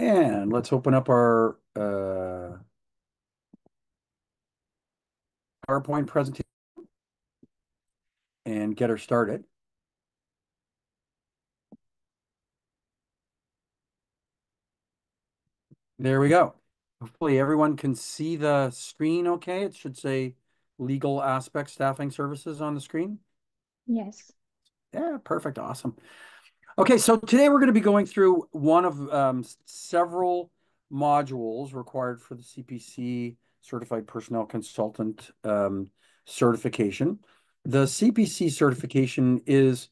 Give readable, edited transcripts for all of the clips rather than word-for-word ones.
And let's open up our PowerPoint presentation and get her started. There we go. Hopefully everyone can see the screen okay. It should say legal aspect staffing services on the screen. Yes. Yeah, perfect. Awesome. Okay, so today we're going to be going through one of several modules required for the CPC Certified Personnel Consultant certification. The CPC certification is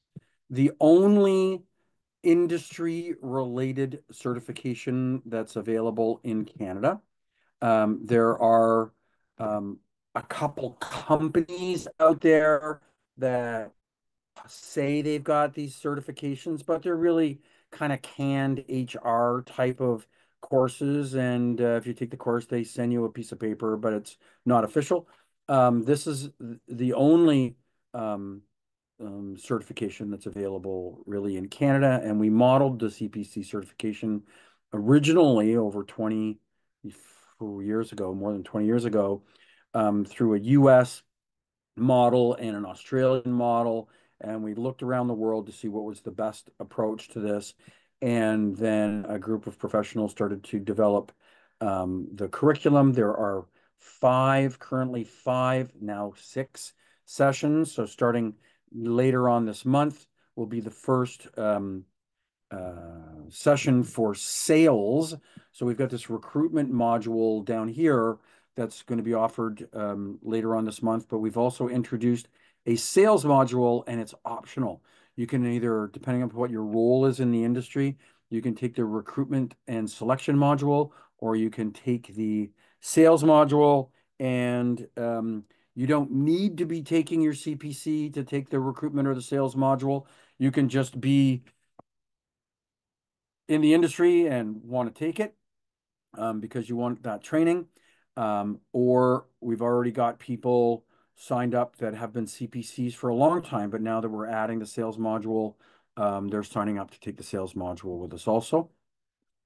the only industry-related certification that's available in Canada. There are a couple companies out there that say they've got these certifications, but they're really kind of canned HR type of courses. And if you take the course, they send you a piece of paper, but it's not official. This is the only certification that's available really in Canada. And we modeled the CPC certification originally over 20 years ago, more than 20 years ago, through a US model and an Australian model. And we looked around the world to see what was the best approach to this. And then a group of professionals started to develop the curriculum. There are currently five, now six sessions. So starting later on this month will be the first session for sales. So we've got this recruitment module down here that's going to be offered later on this month, but we've also introduced a sales module, and it's optional. You can either, depending on what your role is in the industry, you can take the recruitment and selection module, or you can take the sales module, and you don't need to be taking your CPC to take the recruitment or the sales module. You can just be in the industry and want to take it because you want that training. Or we've already got people signed up that have been CPCs for a long time, but now that we're adding the sales module, they're signing up to take the sales module with us also.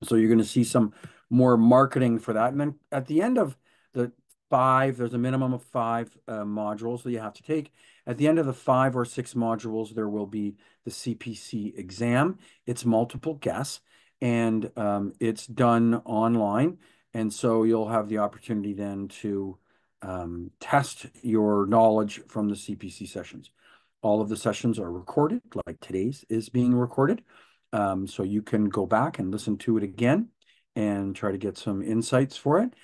So you're going to see some more marketing for that. And then at the end of the five, there's a minimum of five modules that you have to take. At the end of the 5 or 6 modules, there will be the CPC exam. It's multiple guess, and it's done online. And so you'll have the opportunity then to test your knowledge from the CPC sessions. All of the sessions are recorded, like today's is being recorded. So you can go back and listen to it again and try to get some insights for it.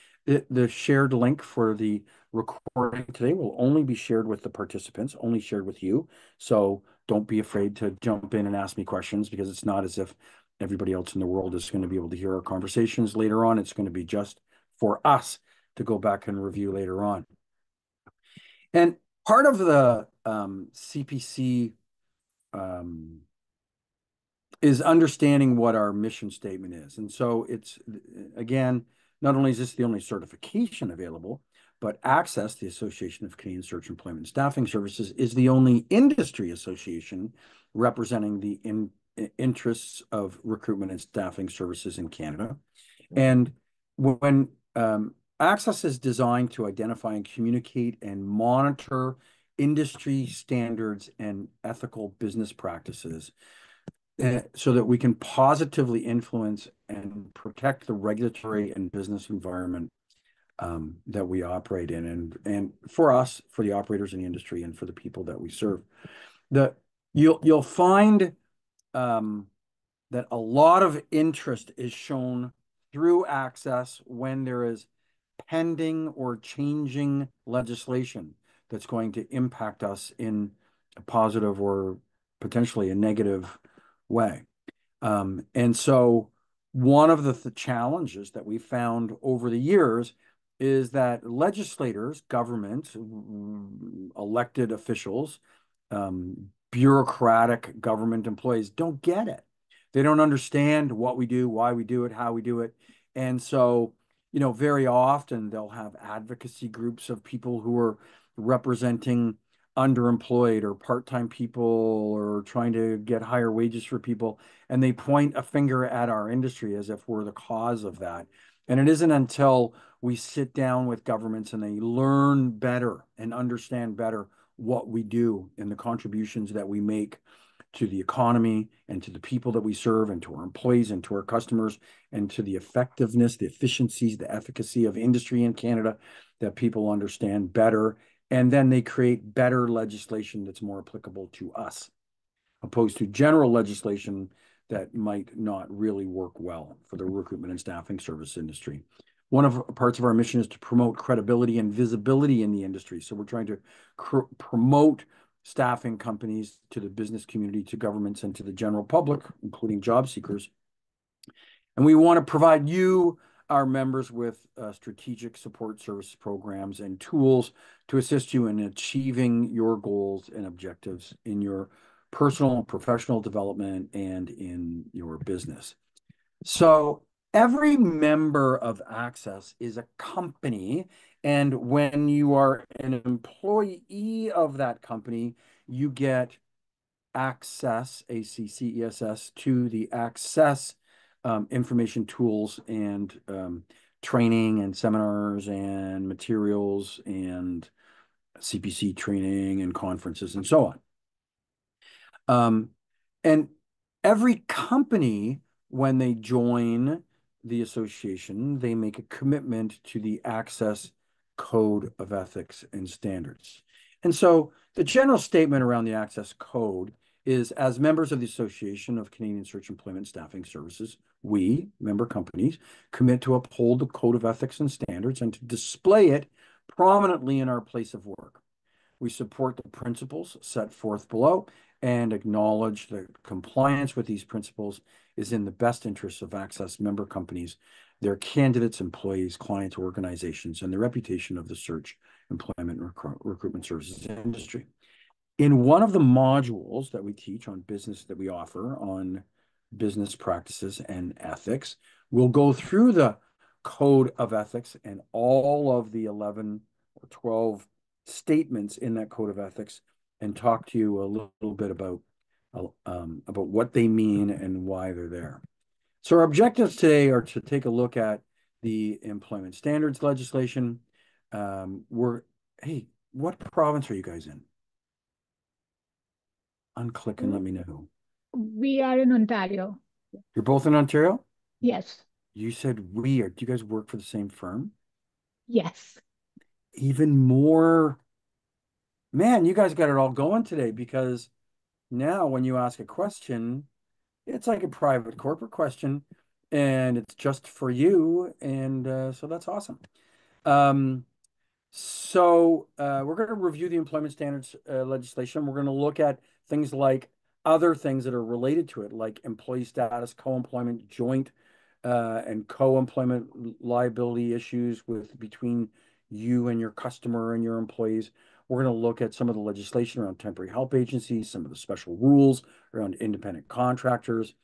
The shared link for the recording today will only be shared with the participants, only shared with you. So don't be afraid to jump in and ask me questions, because it's not as if everybody else in the world is going to be able to hear our conversations later on. It's going to be just for us to go back and review later on. And part of the CPC is understanding what our mission statement is. And so it's, again, not only is this the only certification available, but ACSESS, the Association of Canadian Search, Employment, and Staffing Services, is the only industry association representing the interests of recruitment and staffing services in Canada. And when ACSESS is designed to identify and communicate and monitor industry standards and ethical business practices, so that we can positively influence and protect the regulatory and business environment that we operate in, and for us, for the operators in the industry, and for the people that we serve. You'll find that a lot of interest is shown through ACSESS when there is pending or changing legislation that's going to impact us in a positive or potentially a negative way. And so one of the challenges that we found over the years is that legislators, government, elected officials, bureaucratic government employees don't get it. They don't understand what we do, why we do it, how we do it. And so, very often they'll have advocacy groups of people who are representing underemployed or part-time people or trying to get higher wages for people, and they point a finger at our industry as if we're the cause of that. And it isn't until we sit down with governments and they learn better and understand better what we do and the contributions that we make to the economy and to the people that we serve and to our employees and to our customers and to the effectiveness, the efficiencies, the efficacy of industry in Canada, that people understand better. And then they create better legislation that's more applicable to us, opposed to general legislation that might not really work well for the recruitment and staffing service industry. One of parts of our mission is to promote credibility and visibility in the industry. So we're trying to promote staffing companies to the business community, to governments, and to the general public, including job seekers. And we want to provide you, our members, with strategic support service programs and tools to assist you in achieving your goals and objectives in your personal and professional development and in your business. So every member of ACSESS is a company, and when you are an employee of that company, you get access, ACCESS, to the ACSESS information tools and training and seminars and materials and CPC training and conferences and so on. And every company, when they join the association, they make a commitment to the ACSESS Code of Ethics and Standards. And so the general statement around the ACSESS Code is, as members of the Association of Canadian Search Employment Staffing Services, we, member companies, commit to uphold the Code of Ethics and Standards and to display it prominently in our place of work. We support the principles set forth below and acknowledge that compliance with these principles is in the best interests of ACSESS member companies, their candidates, employees, clients, organizations, and the reputation of the search, employment, and recruitment services industry. In one of the modules that we teach on business, that we offer on business practices and ethics, we'll go through the Code of Ethics and all of the 11 or 12 statements in that Code of Ethics and talk to you a little bit about what they mean and why they're there. So our objectives today are to take a look at the employment standards legislation. Hey, what province are you guys in? Unclick and let me know. We are in Ontario. You're both in Ontario? Yes. You said we are. Do you guys work for the same firm? Yes. Even more. Man, you guys got it all going today, because now when you ask a question, it's like a private corporate question and it's just for you. And so that's awesome. We're going to review the employment standards legislation. We're going to look at things like other things that are related to it, like employee status, co-employment, joint and co-employment liability issues between you and your customer and your employees. We're going to look at some of the legislation around temporary help agencies, some of the special rules around independent contractors,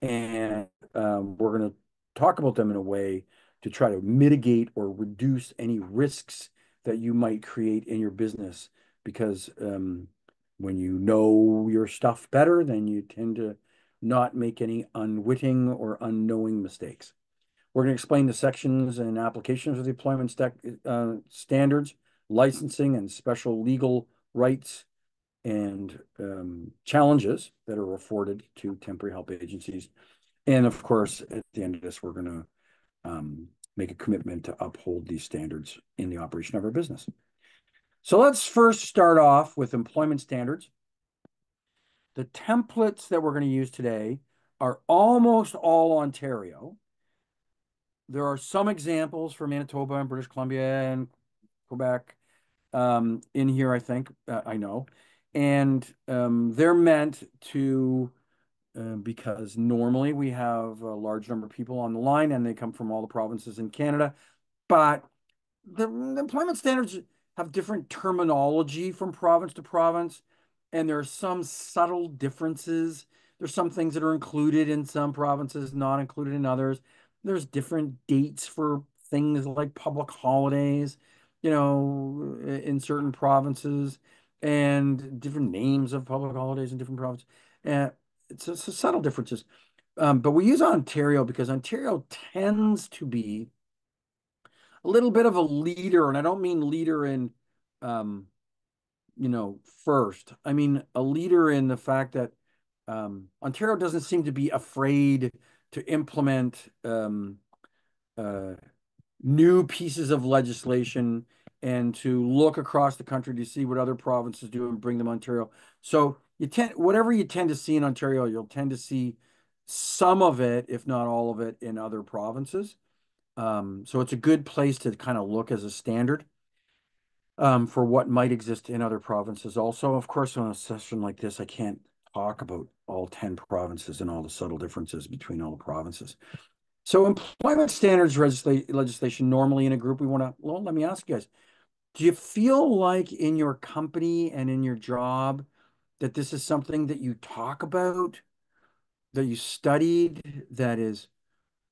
and we're going to talk about them in a way to try to mitigate or reduce any risks that you might create in your business, because when you know your stuff better, then you tend to not make any unwitting or unknowing mistakes. We're going to explain the sections and applications of the employment standards, licensing and special legal rights and challenges that are afforded to temporary help agencies. And of course, at the end of this, we're going to make a commitment to uphold these standards in the operation of our business. So let's first start off with employment standards. The templates that we're going to use today are almost all Ontario. There are some examples for Manitoba and British Columbia and Quebec in here, I think, I know. And they're meant to, because normally we have a large number of people on the line and they come from all the provinces in Canada, but the employment standards have different terminology from province to province, and there are some subtle differences. There's some things that are included in some provinces, not included in others. There's different dates for things like public holidays, in certain provinces. and different names of public holidays in different provinces. Uh, it's subtle differences. But we use Ontario because Ontario tends to be a little bit of a leader, and I don't mean leader in, um, first. I mean a leader in the fact that Ontario doesn't seem to be afraid to implement uh, new pieces of legislation and to look across the country to see what other provinces do and bring them to Ontario. So whatever you tend to see in Ontario, you'll tend to see some of it, if not all of it, in other provinces. So it's a good place to kind of look as a standard for what might exist in other provinces. Also, of course, on a session like this, I can't talk about all 10 provinces and all the subtle differences between all the provinces. So employment standards legislation normally in a group, well, let me ask you guys, do you feel like in your company and in your job that this is something that you talk about, that you studied, that is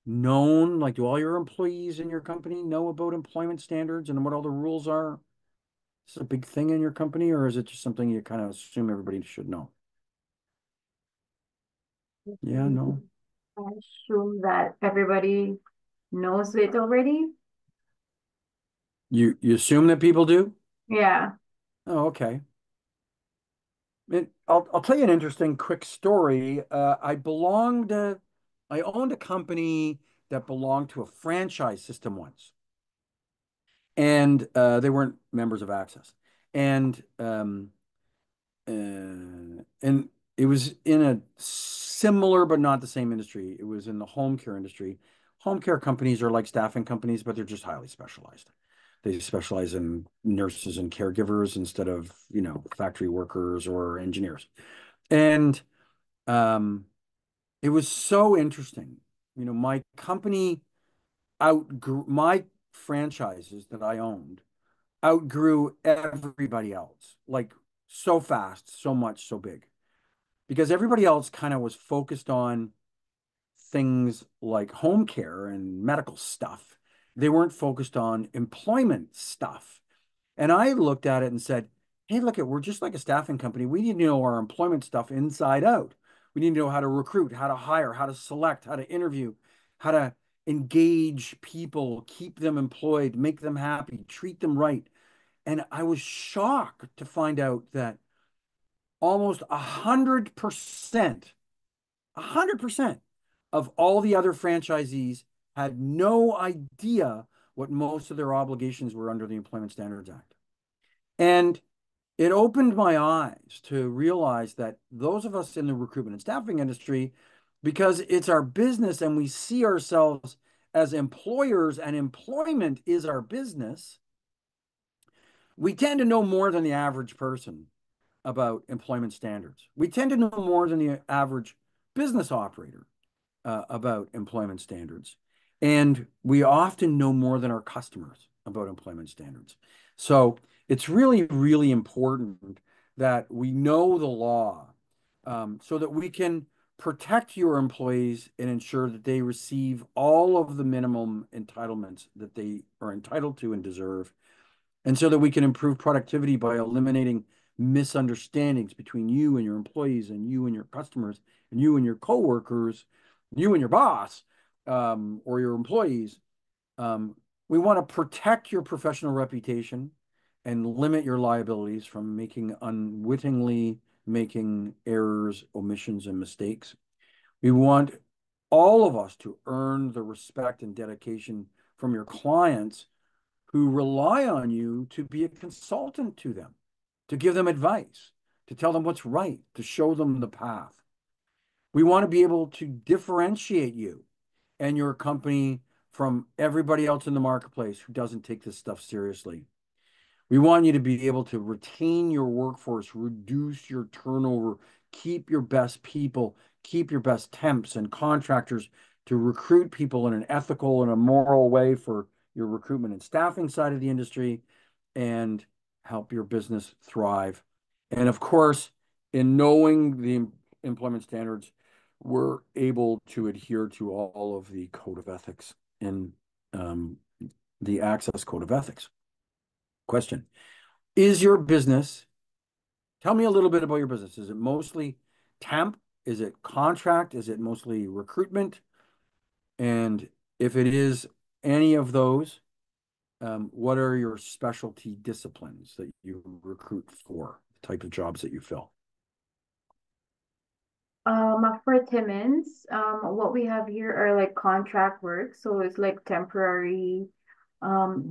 known? Like, do all your employees in your company know about employment standards and what all the rules are? Is it a big thing in your company, or is it just something you kind of assume everybody should know? Yeah, no. I assume that everybody knows it already. You assume that people do? Yeah. Oh, okay. I'll tell you an interesting quick story. I owned a company that belonged to a franchise system once, and they weren't members of ACSESS, and and it was in a similar but not the same industry. It was in the home care industry. Home care companies are like staffing companies, but they're just highly specialized. They specialize in nurses and caregivers instead of, factory workers or engineers. And it was so interesting. My company outgrew my franchises that I owned outgrew everybody else, like so fast, so much, so big, because everybody else kind of was focused on things like home care and medical stuff. They weren't focused on employment stuff. And I looked at it and said, hey, look, we're just like a staffing company. We need to know our employment stuff inside out. We need to know how to recruit, how to hire, how to select, how to interview, how to engage people, keep them employed, make them happy, treat them right. And I was shocked to find out that almost 100% of all the other franchisees had no idea what most of their obligations were under the Employment Standards Act. And it opened my eyes to realize that those of us in the recruitment and staffing industry, because it's our business and we see ourselves as employers and employment is our business, we tend to know more than the average person about employment standards. We tend to know more than the average business operator about employment standards. And we often know more than our customers about employment standards. So it's really, really important that we know the law so that we can protect your employees and ensure that they receive all of the minimum entitlements that they are entitled to and deserve, and so that we can improve productivity by eliminating misunderstandings between you and your employees and you and your customers and you and your coworkers, you and your boss, or your employees. We want to protect your professional reputation and limit your liabilities from unwittingly making errors, omissions, and mistakes. We want all of us to earn the respect and dedication from your clients who rely on you to be a consultant to them, to give them advice, to tell them what's right, to show them the path. We want to be able to differentiate you and your company from everybody else in the marketplace who doesn't take this stuff seriously. We want you to be able to retain your workforce, reduce your turnover, keep your best people, keep your best temps and contractors, to recruit people in an ethical and a moral way for your recruitment and staffing side of the industry, and help your business thrive. And of course, in knowing the employment standards, we're able to adhere to all of the code of ethics in the ACSESS Code of Ethics. Question: is your business Tell me a little bit about your business. Is it mostly temp? Is it contract? Is it mostly recruitment? And if it is any of those, what are your specialty disciplines that you recruit for, the type of jobs that you fill? For Timmins, what we have here are like contract work, so it's like temporary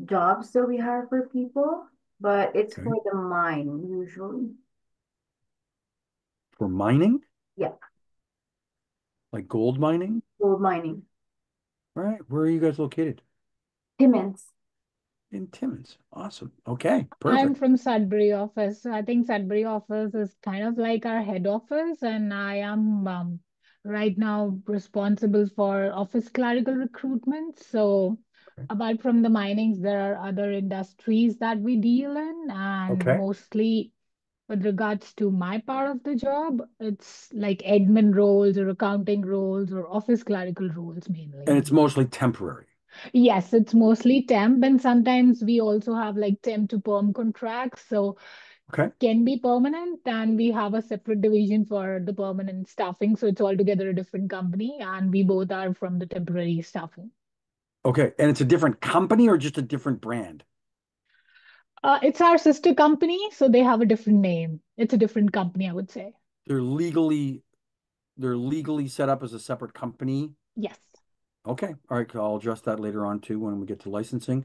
jobs that we hire for people, but it's Okay. for the mine usually. For mining, Yeah, like gold mining? gold mining. All right. Where are you guys located? Timmins. In Timmins. Awesome. Okay. I'm Perfect. from Sudbury office. I think Sudbury office is kind of like our head office, and I am right now responsible for office clerical recruitment. So, Okay. apart from the minings, there are other industries that we deal in, and Okay. mostly with regards to my part of the job, it's like admin roles or accounting roles or office clerical roles And mainly. it's mostly temporary. Yes, it's mostly temp, and sometimes we also have like temp to perm contracts. So Okay. can be permanent, and we have a separate division for the permanent staffing. So it's altogether a different company, and we both are from the temporary staffing. Okay. And it's a different company or just a different brand? It's our sister company, so they have a different name. It's a different company, I would say. They're legally they're legally set up as a separate company. Yes. Okay. All right. I'll address that later on too when we get to licensing.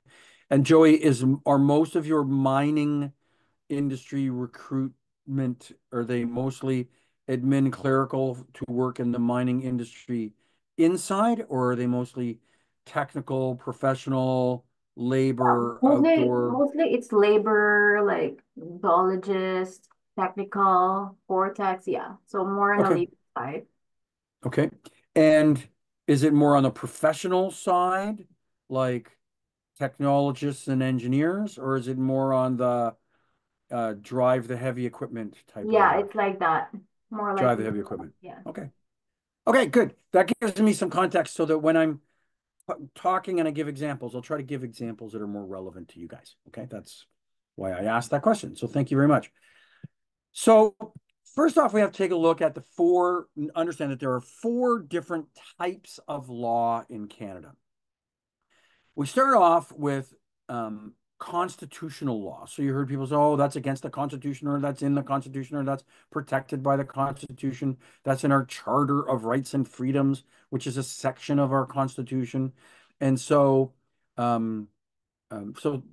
And Joey, are most of your mining industry recruitment, are they mostly admin clerical to work in the mining industry inside, or are they mostly technical, professional, labor, outdoor? Mostly it's labor, like geologist, technical, vortex, yeah. So more on the Okay. labor side. Okay. And is it more on the professional side, like technologists and engineers, or is it more on the drive the heavy equipment type Yeah, of it's like that. More like drive the heavy equipment? yeah. Okay. Okay, good. That gives me some context so that when I'm talking and I give examples, I'll try to give examples that are more relevant to you guys. Okay, that's why I asked that question. So thank you very much. So first off, we have to take a look at understand that there are four different types of law in Canada. We start off with constitutional law. So you heard people say, oh, that's against the Constitution, or that's in the Constitution, or that's protected by the Constitution. That's in our Charter of Rights and Freedoms, which is a section of our Constitution. And so, um, um, so,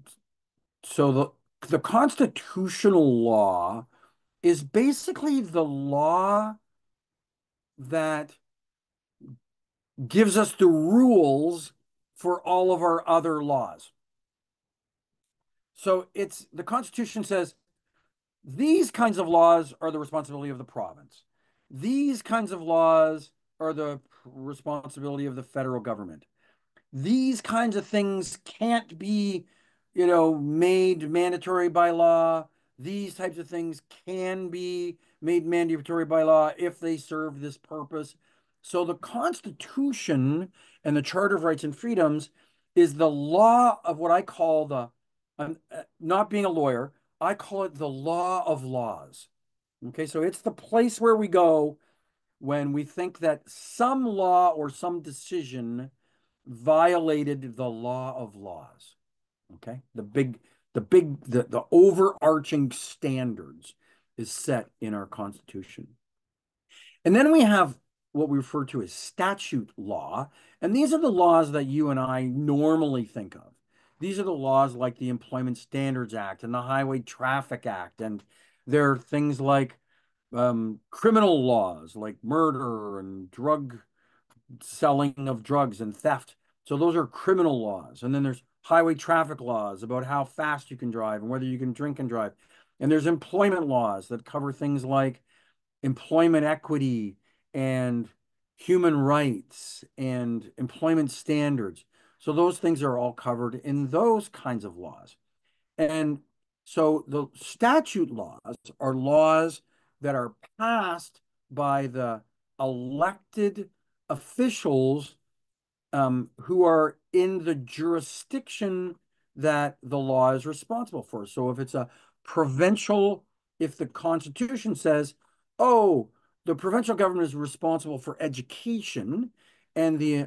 so the constitutional law is basically the law that gives us the rules for all of our other laws. So it's the Constitution says these kinds of laws are the responsibility of the province. These kinds of laws are the responsibility of the federal government. These kinds of things can't be, made mandatory by law. These types of things can be made mandatory by law if they serve this purpose. So the Constitution and the Charter of Rights and Freedoms is the law of what I call not being a lawyer, I call it the law of laws. Okay, so it's the place where we go when we think that some law or some decision violated the law of laws. Okay. The overarching standards is set in our Constitution. And then we have what we refer to as statute law. And these are the laws that you and I normally think of. These are the laws like the Employment Standards Act and the Highway Traffic Act. And there are things like criminal laws like murder and drug selling of drugs and theft. So those are criminal laws. And then there's highway traffic laws about how fast you can drive and whether you can drink and drive. And there's employment laws that cover things like employment equity and human rights and employment standards. So those things are all covered in those kinds of laws. And so the statute laws are laws that are passed by the elected officials who are in the jurisdiction that the law is responsible for. So if it's a provincial if the Constitution says, oh, the provincial government is responsible for education, and the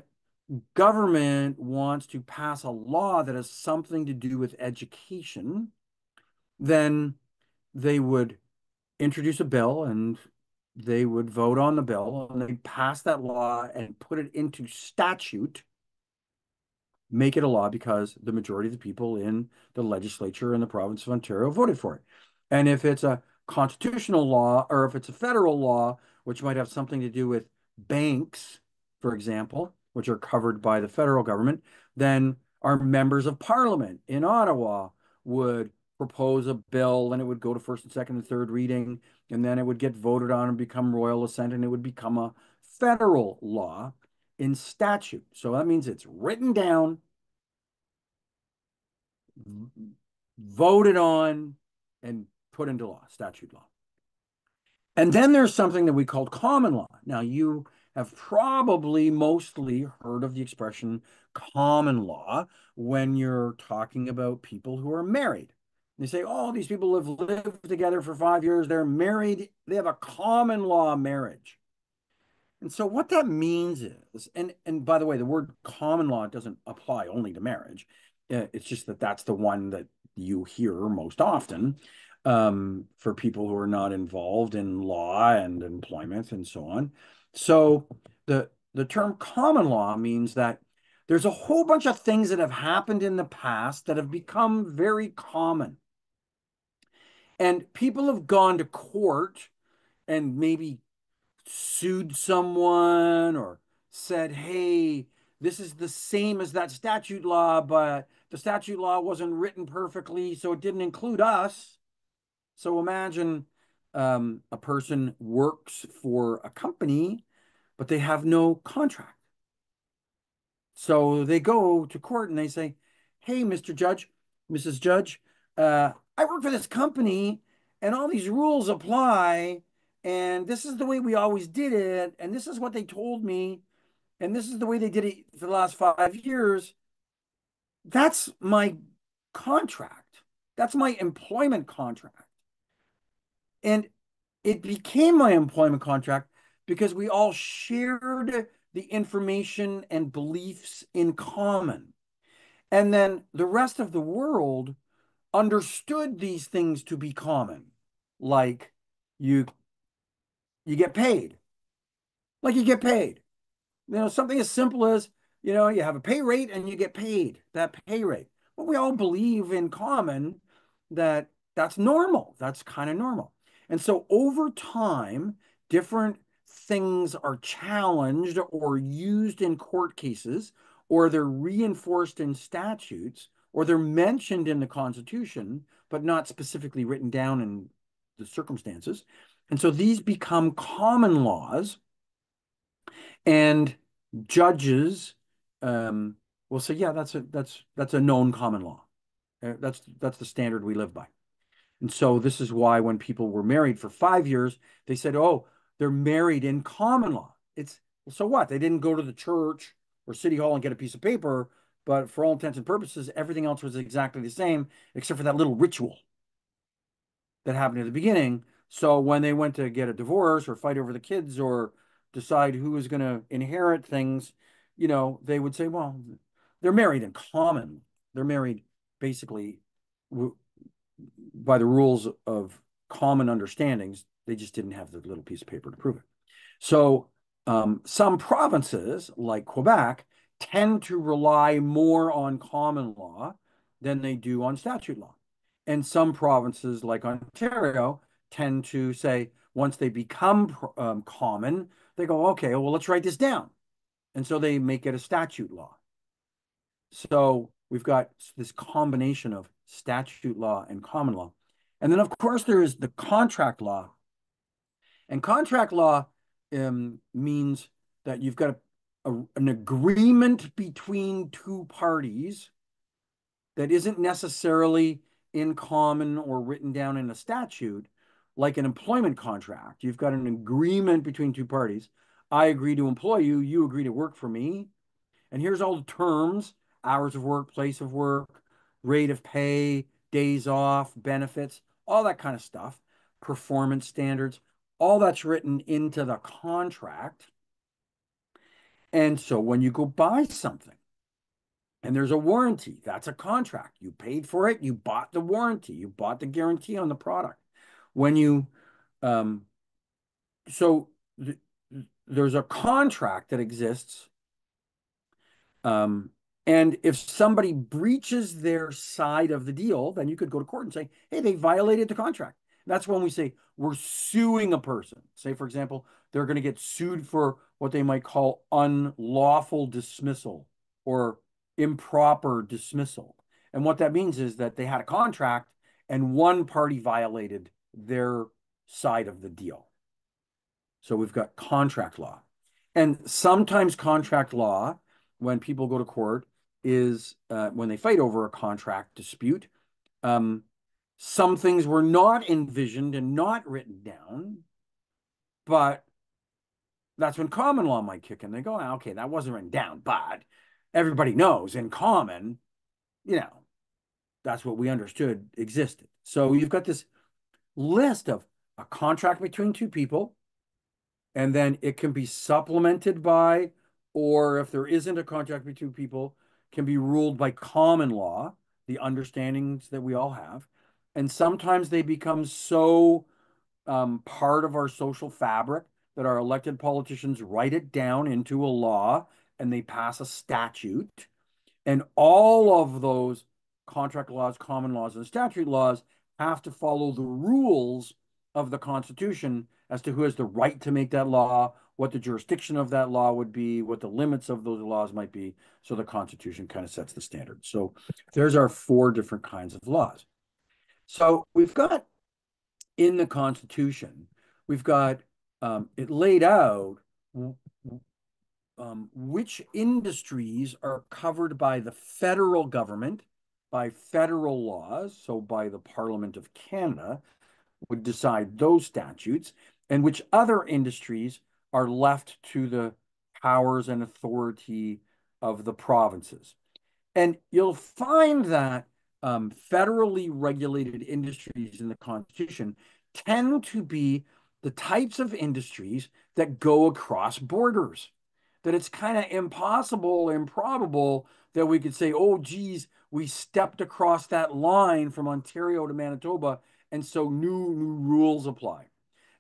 government wants to pass a law that has something to do with education, then they would introduce a bill and they would vote on the bill and they'd pass that law and put it into statute, make it a law because the majority of the people in the legislature in the province of Ontario voted for it. And if it's a constitutional law or if it's a federal law, which might have something to do with banks, for example, which are covered by the federal government, then our members of parliament in Ottawa would propose a bill and it would go to first and second and third reading, and then it would get voted on and become royal assent, and it would become a federal law in statute. So that means it's written down, voted on, and put into law, statute law. And then there's something that we call common law. Now, you have probably mostly heard of the expression common law when you're talking about people who are married. They say, oh, these people have lived together for 5 years, they're married, they have a common law marriage. And so what that means is, and by the way, the word common law doesn't apply only to marriage. It's just that that's the one that you hear most often for people who are not involved in law and employment and so on. So the term common law means that there's a whole bunch of things that have happened in the past that have become very common. And people have gone to court and maybe sued someone or said, hey, this is the same as that statute law, but the statute law wasn't written perfectly, so it didn't include us. So imagine a person works for a company, but they have no contract. So they go to court and they say, hey, Mr. Judge, Mrs. Judge, I work for this company and all these rules apply. And this is the way we always did it. And this is what they told me. And this is the way they did it for the last 5 years. That's my contract. That's my employment contract. And it became my employment contract because we all shared the information and beliefs in common. And then the rest of the world understood these things to be common. Like you get paid. Like you get paid. Something as simple as, you have a pay rate and you get paid that pay rate. Well, we all believe in common that that's normal. That's kind of normal. And so over time, different things are challenged or used in court cases, or they're reinforced in statutes, or they're mentioned in the Constitution, but not specifically written down in the circumstances. And so these become common laws, and judges will say, yeah, that's a known common law. That's the standard we live by. And so this is why when people were married for 5 years, they said, oh, they're married in common law. So what? They didn't go to the church or city hall and get a piece of paper, but for all intents and purposes, everything else was exactly the same, except for that little ritual that happened at the beginning. So when they went to get a divorce or fight over the kids or decide who was going to inherit things, they would say, well, they're married in common. They're married basically by the rules of common understandings. They just didn't have the little piece of paper to prove it. So some provinces like Quebec tend to rely more on common law than they do on statute law. And some provinces like Ontario tend to say, once they become common, they go, okay, well, let's write this down. And so they make it a statute law. So we've got this combination of statute law and common law. And then, of course, there is the contract law. And contract law means that you've got an agreement between two parties that isn't necessarily in common or written down in a statute, like an employment contract. You've got an agreement between two parties. I agree to employ you, you agree to work for me. And here's all the terms: hours of work, place of work, rate of pay, days off, benefits, all that kind of stuff. performance standards, all that's written into the contract. And so when you go buy something and there's a warranty, that's a contract. You paid for it, you bought the warranty, you bought the guarantee on the product. When you, so th there's a contract that exists. And if somebody breaches their side of the deal, then you could go to court and say, hey, they violated the contract. That's when we say we're suing a person. Say, for example, they're going to get sued for what they might call unlawful dismissal or improper dismissal. And what that means is that they had a contract and one party violated their side of the deal. So we've got contract law. And sometimes contract law, when people go to court, is when they fight over a contract dispute. Some things were not envisioned and not written down, but that's when common law might kick in. They go, okay, that wasn't written down, but everybody knows in common, that's what we understood existed. So you've got this list of a contract between two people, and then it can be supplemented by, or if there isn't a contract between people, can be ruled by common law, the understandings that we all have. And sometimes they become so part of our social fabric that our elected politicians write it down into a law and they pass a statute. And all of those contract laws, common laws, and statute laws have to follow the rules of the Constitution as to who has the right to make that law, what the jurisdiction of that law would be, what the limits of those laws might be. So the Constitution kind of sets the standard. So there's our 4 different kinds of laws. So we've got in the Constitution, we've got it laid out which industries are covered by the federal government, by federal laws, so by the Parliament of Canada would decide those statutes, and which other industries are left to the powers and authority of the provinces. And you'll find that federally regulated industries in the Constitution tend to be the types of industries that go across borders. That it's kind of impossible, improbable that we could say, oh, geez, we stepped across that line from Ontario to Manitoba, and so new rules apply.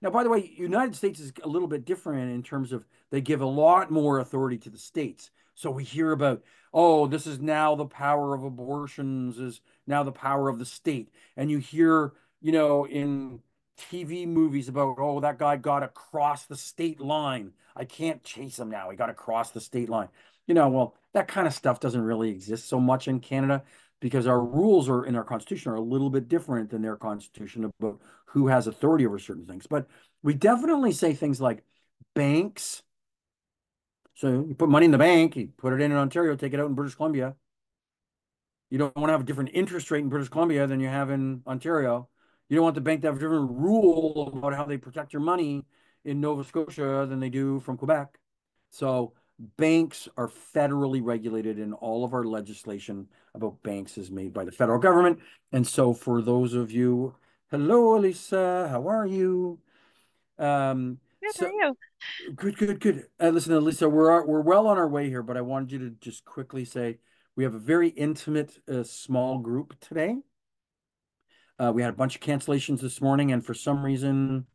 Now, by the way, United States is a little bit different in terms of they give a lot more authority to the states. So we hear about, oh, this is now the power of abortions is now the power of the state. And you hear, in TV movies about, oh, that guy got across the state line. I can't chase him now. He got across the state line. Well, that kind of stuff doesn't really exist so much in Canada because our rules are in our constitution are a little bit different than their constitution about who has authority over certain things. But we definitely say things like banks. So you put money in the bank, you put it in Ontario, take it out in British Columbia. You don't want to have a different interest rate in British Columbia than you have in Ontario. You don't want the bank to have a different rule about how they protect your money in Nova Scotia than they do from Quebec. So banks are federally regulated, and all of our legislation about banks is made by the federal government. And so for those of you, hello, Elisa, how are you? Good, how are you? Good. Listen, Elisa, we're well on our way here, but I wanted you to just quickly say we have a very intimate small group today. We had a bunch of cancellations this morning, and for some reason,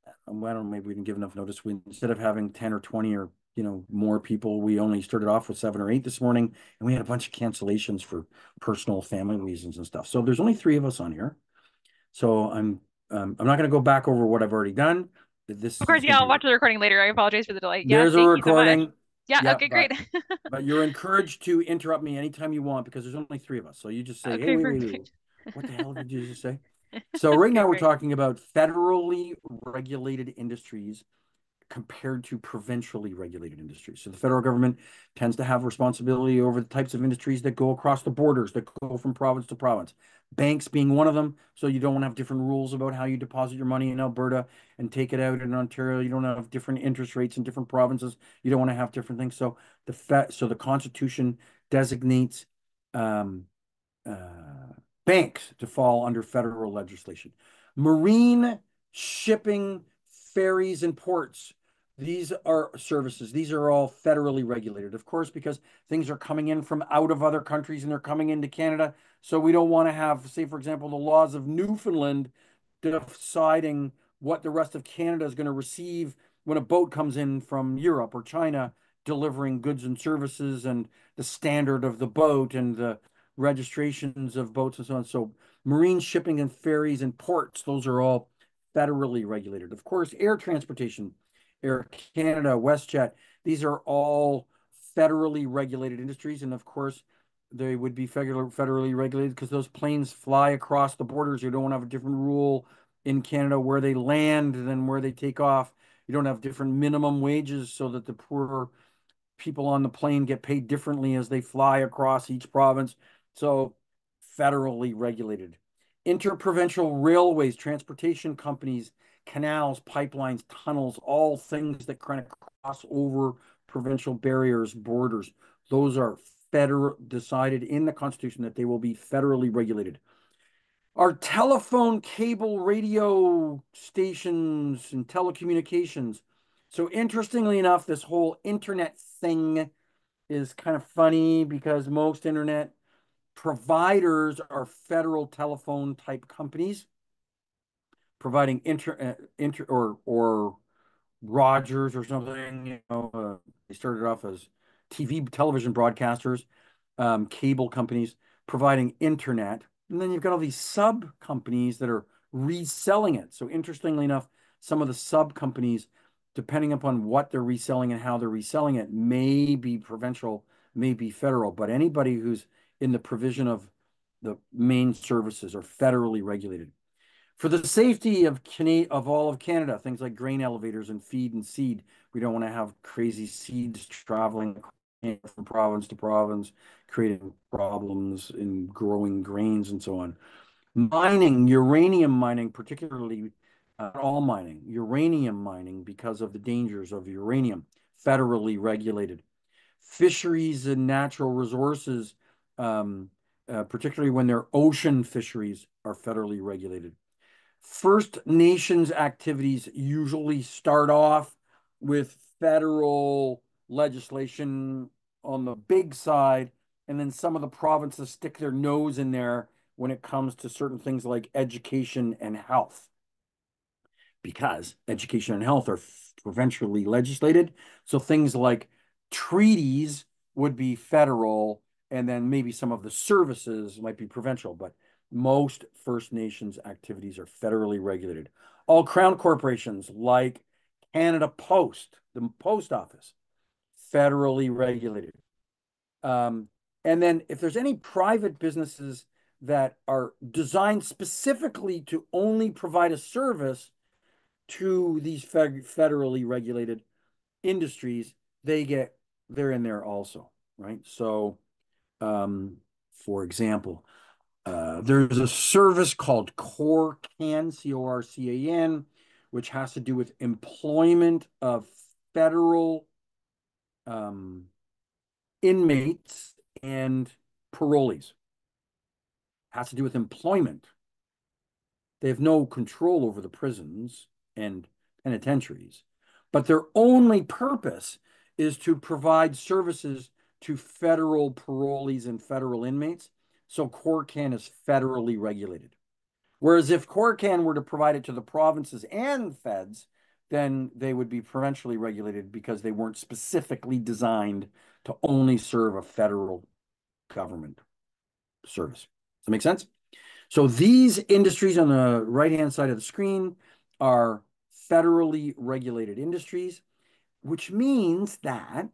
I don't know, maybe we didn't give enough notice. Instead of having 10 or 20 or more people, we only started off with 7 or 8 this morning, and we had a bunch of cancellations for personal family reasons and stuff. So there's only 3 of us on here. So I'm not going to go back over what I've already done. This Of course, is yeah, going I'll to watch be the recording later. I apologize for the delay. Yeah, there's a thank you so much. recording. Yeah, Yeah, okay, great. but you're encouraged to interrupt me anytime you want because there's only 3 of us. So you just say, hey, Okay, wait. perfect. What the hell did you just say? So right now we're Great. talking about federally regulated industries compared to provincially regulated industries. So the federal government tends to have responsibility over the types of industries that go across the borders, that go from province to province. Banks being one of them. So you don't want to have different rules about how you deposit your money in Alberta and take it out in Ontario. You don't have different interest rates in different provinces. You don't want to have different things. So the Constitution designates banks to fall under federal legislation. Marine shipping, ferries, and ports. These are services. These are all federally regulated, of course, because things are coming in from out of other countries and they're coming into Canada. So we don't want to have, say, for example, the laws of Newfoundland deciding what the rest of Canada is going to receive when a boat comes in from Europe or China delivering goods and services and the standard of the boat and the registrations of boats and so on. So marine shipping and ferries and ports, those are all federally regulated. Of course, air transportation, Air Canada, WestJet, these are all federally regulated industries. And of course, they would be federally regulated because those planes fly across the borders. You don't have a different rule in Canada where they land than where they take off. You don't have different minimum wages so that the poor people on the plane get paid differently as they fly across each province. So federally regulated. Interprovincial railways, transportation companies, canals, pipelines, tunnels, all things that kind of cross over provincial barriers, borders. Those are federal decided in the Constitution that they will be federally regulated. Our telephone, cable, radio stations, and telecommunications. So interestingly enough, this whole internet thing is kind of funny because most internet providers are federal telephone type companies providing or Rogers or something. They started off as television broadcasters, cable companies providing internet, and then you've got all these sub companies that are reselling it. So interestingly enough, some of the sub companies, depending upon what they're reselling and how they're reselling it, may be provincial, may be federal, but anybody who's in the provision of the main services are federally regulated. For the safety of all of Canada, things like grain elevators and feed and seed, we don't want to have crazy seeds traveling from province to province, creating problems in growing grains and so on. Mining, uranium mining, particularly all mining, uranium mining because of the dangers of uranium, federally regulated. Fisheries and natural resources, particularly when they're ocean fisheries, are federally regulated. First Nations activities usually start off with federal legislation on the big side, and then some of the provinces stick their nose in there when it comes to certain things like education and health, because education and health are provincially legislated. So things like treaties would be federal, and then maybe some of the services might be provincial, but most First Nations activities are federally regulated. All crown corporations like Canada Post, the post office, federally regulated. And then if there's any private businesses that are designed specifically to only provide a service to these federally regulated industries, they're in there also, right? So, for example, there's a service called CORCAN, CORCAN, which has to do with employment of federal inmates and parolees. Has to do with employment. They have no control over the prisons and penitentiaries, but their only purpose is to provide services to federal parolees and federal inmates. So CORCAN is federally regulated. Whereas if CORCAN were to provide it to the provinces and feds, then they would be provincially regulated because they weren't specifically designed to only serve a federal government service. Does that make sense? So these industries on the right-hand side of the screen are federally regulated industries, which means that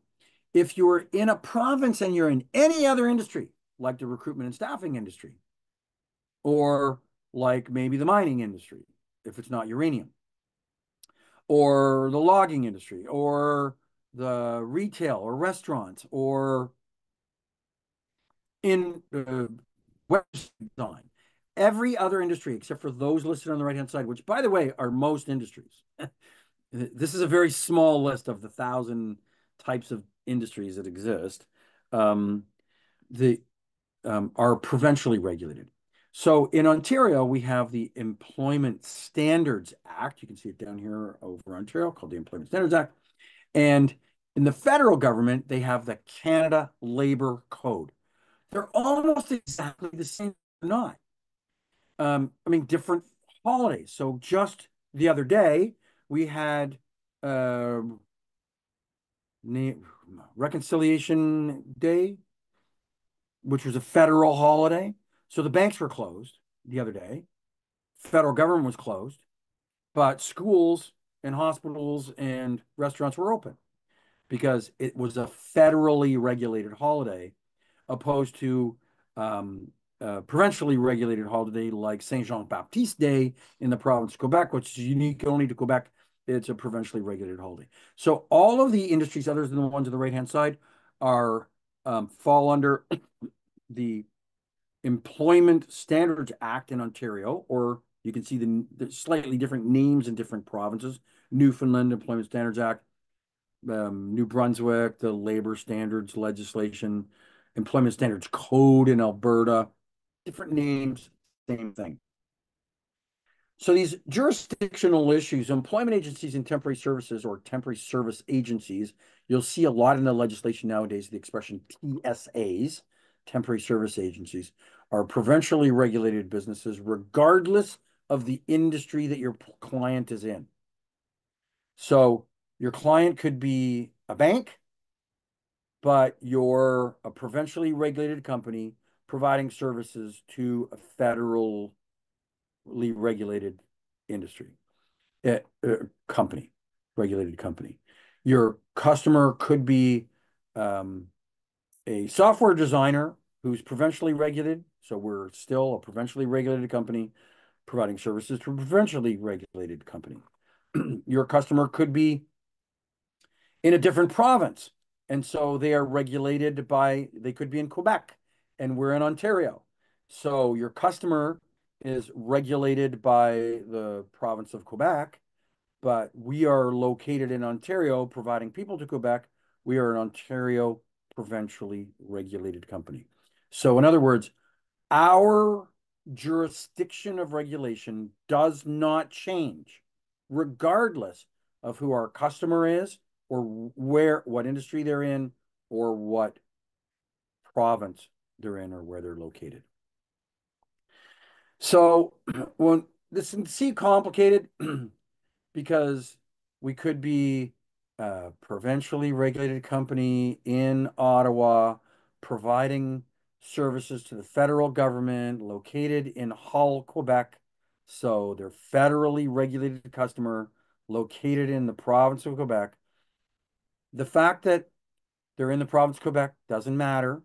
if you're in a province and you're in any other industry, like the recruitment and staffing industry, or like maybe the mining industry, if it's not uranium, or the logging industry, or the retail or restaurants, or in web design, every other industry except for those listed on the right-hand side, which, by the way, are most industries. This is a very small list of the 1,000 types of industries that exist. Are provincially regulated. So in Ontario, we have the Employment Standards Act. You can see it down here over Ontario, called the Employment Standards Act. And in the federal government, they have the Canada Labor Code. They're almost exactly the same, or not. I mean, different holidays. So just the other day, we had uh, Reconciliation Day, which was a federal holiday. So the banks were closed the other day. Federal government was closed, but schools and hospitals and restaurants were open because it was a federally regulated holiday, opposed to provincially regulated holiday like Saint Jean Baptiste Day in the province of Quebec, which is unique only to Quebec. It's a provincially regulated holiday. So all of the industries, other than the ones on the right-hand side, are fall under the Employment Standards Act in Ontario, or you can see the slightly different names in different provinces. Newfoundland Employment Standards Act, New Brunswick, the labor standards legislation, Employment Standards Code in Alberta, different names, same thing. So these jurisdictional issues, employment agencies and temporary services, or temporary service agencies, you'll see a lot in the legislation nowadays, the expression TSAs, temporary service agencies, are provincially regulated businesses regardless of the industry that your client is in. So your client could be a bank, but you're a provincially regulated company providing services to a federally regulated industry, company, regulated company. Your customer could be a software designer who's provincially regulated. So we're still a provincially regulated company providing services to a provincially regulated company. Your customer could be in a different province. And so they are regulated by, they could be in Quebec and we're in Ontario. So your customer is regulated by the province of Quebec, but we are located in Ontario providing people to Quebec. We are an Ontario provincially regulated company. So in other words, our jurisdiction of regulation does not change regardless of who our customer is or what industry they're in or what province they're in or where they're located. So when this can seem complicated because we could be a provincially regulated company in Ottawa providing services to the federal government located in Hull, Quebec. So they're federally regulated customer located in the province of Quebec. The fact that they're in the province of Quebec doesn't matter.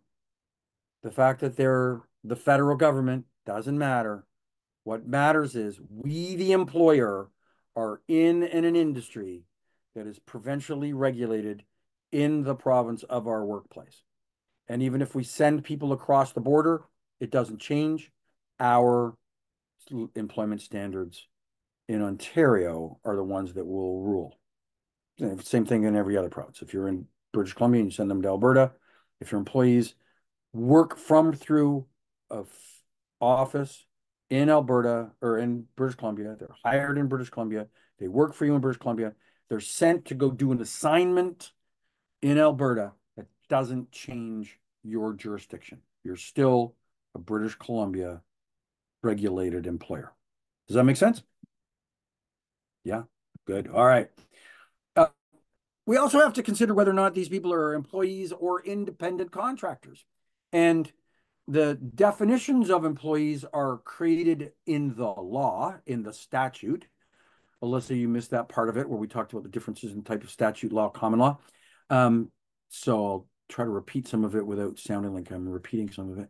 The fact that they're the federal government doesn't matter. What matters is we, the employer, are in an industry that is provincially regulated in the province of our workplace. And even if we send people across the border, it doesn't change. Our employment standards in Ontario are the ones that will rule. Same thing in every other province. If you're in British Columbia and you send them to Alberta, if your employees work through a office in Alberta or in British Columbia, they're hired in British Columbia, they work for you in British Columbia, they're sent to go do an assignment in Alberta, that doesn't change your jurisdiction. You're still a British Columbia regulated employer. Does that make sense? Yeah, good. All right. We also have to consider whether or not these people are employees or independent contractors. And the definitions of employees are created in the law, in the statute. Alyssa, you missed that part of it where we talked about the differences in type of statute, law, common law. So I'll try to repeat some of it without sounding like I'm repeating some of it.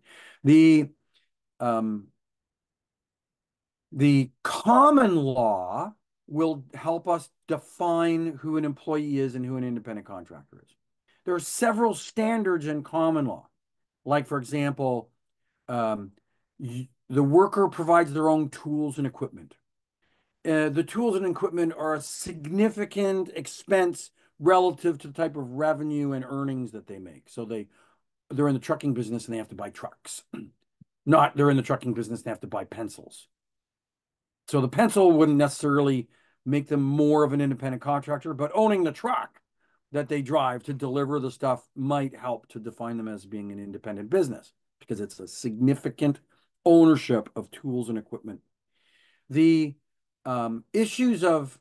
The common law will help us define who an employee is and who an independent contractor is. There are several standards in common law. Like, for example, the worker provides their own tools and equipment. The tools and equipment are a significant expense relative to the type of revenue and earnings that they make. So they're in the trucking business and they have to buy trucks. Not they're in the trucking business and have to buy pencils. So the pencil wouldn't necessarily make them more of an independent contractor, but owning the truck that they drive to deliver the stuff might help to define them as being an independent business because it's a significant ownership of tools and equipment. The issues of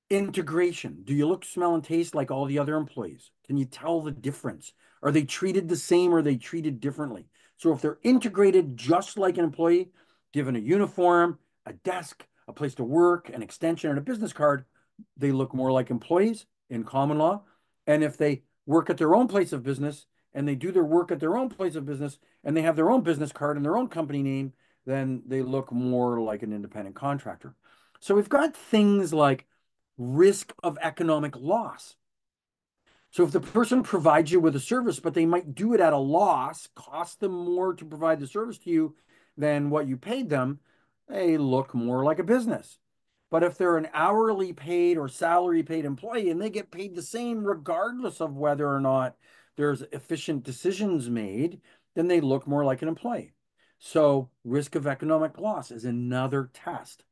integration. Do you look, smell, and taste like all the other employees? Can you tell the difference? Are they treated the same or are they treated differently? So if they're integrated just like an employee, given a uniform, a desk, a place to work, an extension, and a business card, they look more like employees in common law. And if they work at their own place of business and they do their work at their own place of business and they have their own business card and their own company name, then they look more like an independent contractor. So we've got things like risk of economic loss. So if the person provides you with a service, but they might do it at a loss, cost them more to provide the service to you than what you paid them, they look more like a business. But if they're an hourly paid or salary paid employee and they get paid the same regardless of whether or not there's efficient decisions made, then they look more like an employee. So risk of economic loss is another test.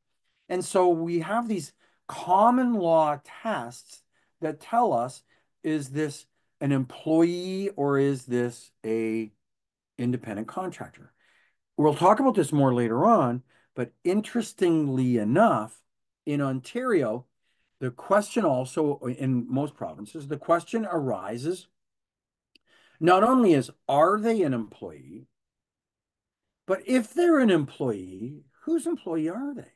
And so we have these common law tests that tell us, is this an employee or is this a independent contractor? We'll talk about this more later on, but interestingly enough, in Ontario, the question also, in most provinces, the question arises not only is, are they an employee, but if they're an employee, whose employee are they?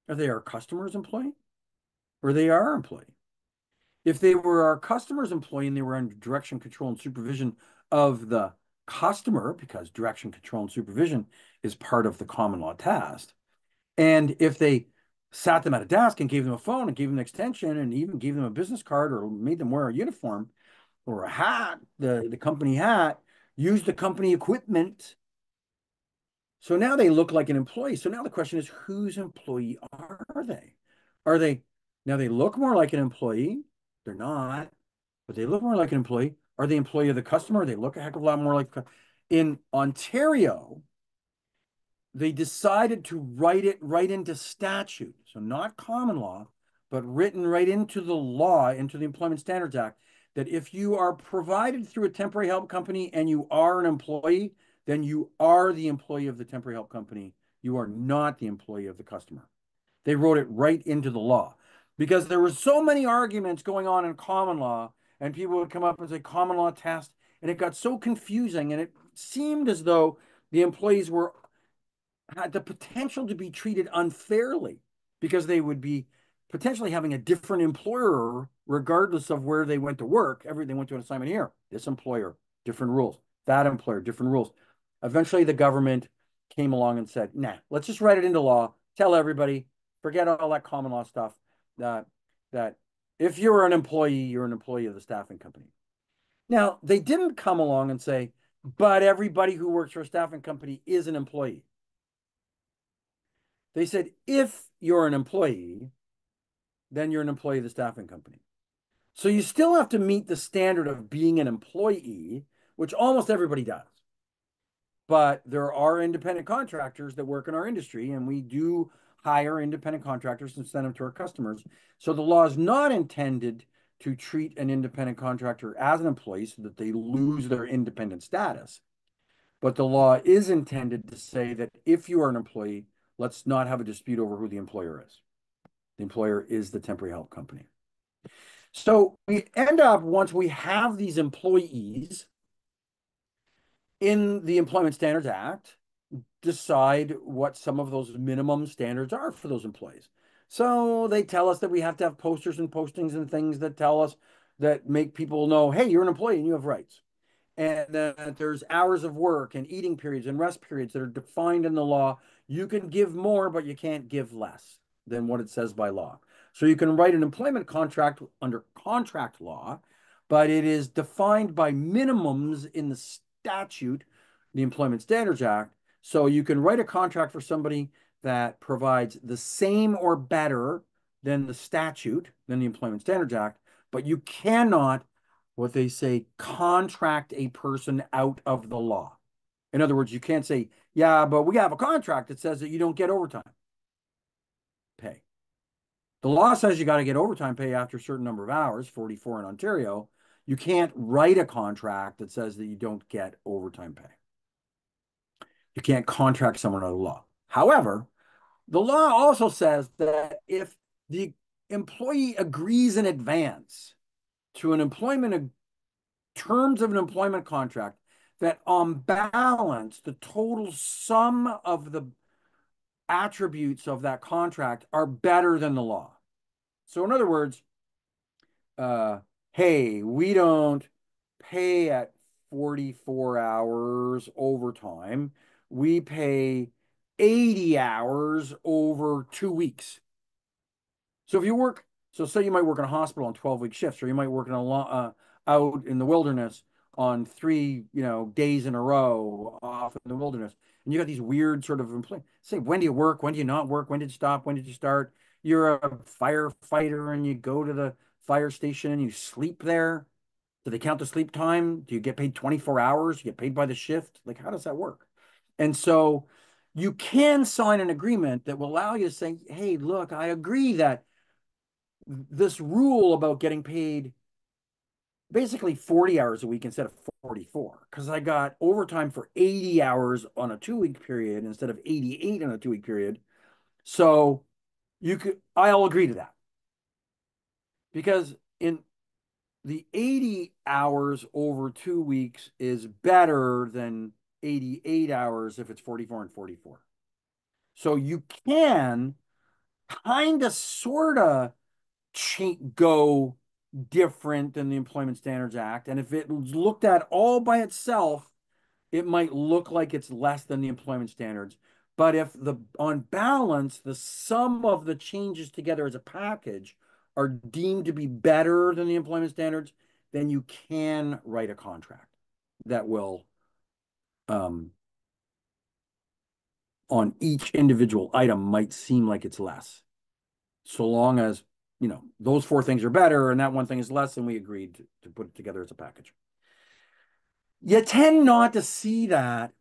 Are they our customer's employee or are they our employee? If they were our customer's employee and they were under direction, control, and supervision of the customer, because direction, control, and supervision is part of the common law test, and if they sat them at a desk and gave them a phone and gave them an extension and even gave them a business card or made them wear a uniform or a hat, the company hat, used the company equipment. So now they look like an employee. So now the question is, whose employee are they? Are they, now they look more like an employee. They're not, but they look more like an employee. Are they employee of the customer? They look a heck of a lot more like, in Ontario, they decided to write it right into statute. So not common law, but written right into the law, into the Employment Standards Act, that if you are provided through a temporary help company and you are an employee, then you are the employee of the temporary help company. You are not the employee of the customer. They wrote it right into the law because there were so many arguments going on in common law, and people would come up and say common law test, and it got so confusing, and it seemed as though the employees had the potential to be treated unfairly because they would be potentially having a different employer regardless of where they went to work. They went to an assignment here. This employer, different rules. That employer, different rules. Eventually, the government came along and said, nah, let's just write it into law. Tell everybody, forget all that common law stuff, that if you're an employee, you're an employee of the staffing company. Now, they didn't come along and say, but everybody who works for a staffing company is an employee. They said, if you're an employee, then you're an employee of the staffing company. So you still have to meet the standard of being an employee, which almost everybody does. But there are independent contractors that work in our industry, and we do hire independent contractors and send them to our customers. So the law is not intended to treat an independent contractor as an employee so that they lose their independent status. But the law is intended to say that if you are an employee, let's not have a dispute over who the employer is. The employer is the temporary help company. So we end up, once we have these employees in the Employment Standards Act, decide what some of those minimum standards are for those employees. So they tell us that we have to have posters and postings and things that tell us, that make people know, hey, you're an employee and you have rights. And there's hours of work and eating periods and rest periods that are defined in the law. You can give more, but you can't give less than what it says by law. So you can write an employment contract under contract law, but it is defined by minimums in the statute, the Employment Standards Act. So you can write a contract for somebody that provides the same or better than the statute, than the Employment Standards Act, but you cannot, what they say, contract a person out of the law. In other words, you can't say, yeah, but we have a contract that says that you don't get overtime pay. The law says you got to get overtime pay after a certain number of hours, 44 in Ontario. You can't write a contract that says that you don't get overtime pay. You can't contract someone under the law. However, the law also says that if the employee agrees in advance to an employment terms of an employment contract, that on balance, the total sum of the attributes of that contract are better than the law. So in other words, hey, we don't pay at 44 hours overtime. We pay 80 hours over 2 weeks. So if you work, so say you might work in a hospital on 12-week shifts, or you might work in out in the wilderness on 3, days in a row off in the wilderness. And you got these weird sort of say, when do you work? When do you not work? When did you stop? When did you start? You're a firefighter and you go to the fire station and you sleep there. Do they count the sleep time? Do you get paid 24 hours? You get paid by the shift? Like, how does that work? And so you can sign an agreement that will allow you to say, hey, look, I agree that this rule about getting paid basically 40 hours a week instead of 44, because I got overtime for 80 hours on a 2-week period instead of 88 on a 2-week period. So I'll agree to that, because in the 80 hours over 2 weeks is better than 88 hours if it's 44 and 44. So you can kind of sort of go different than the Employment Standards Act. And if it was looked at all by itself, it might look like it's less than the employment standards. But if on balance, the sum of the changes together as a package are deemed to be better than the employment standards, then you can write a contract that will, on each individual item, might seem like it's less. So long as, those 4 things are better and that one thing is less, and we agreed to put it together as a package. You tend not to see that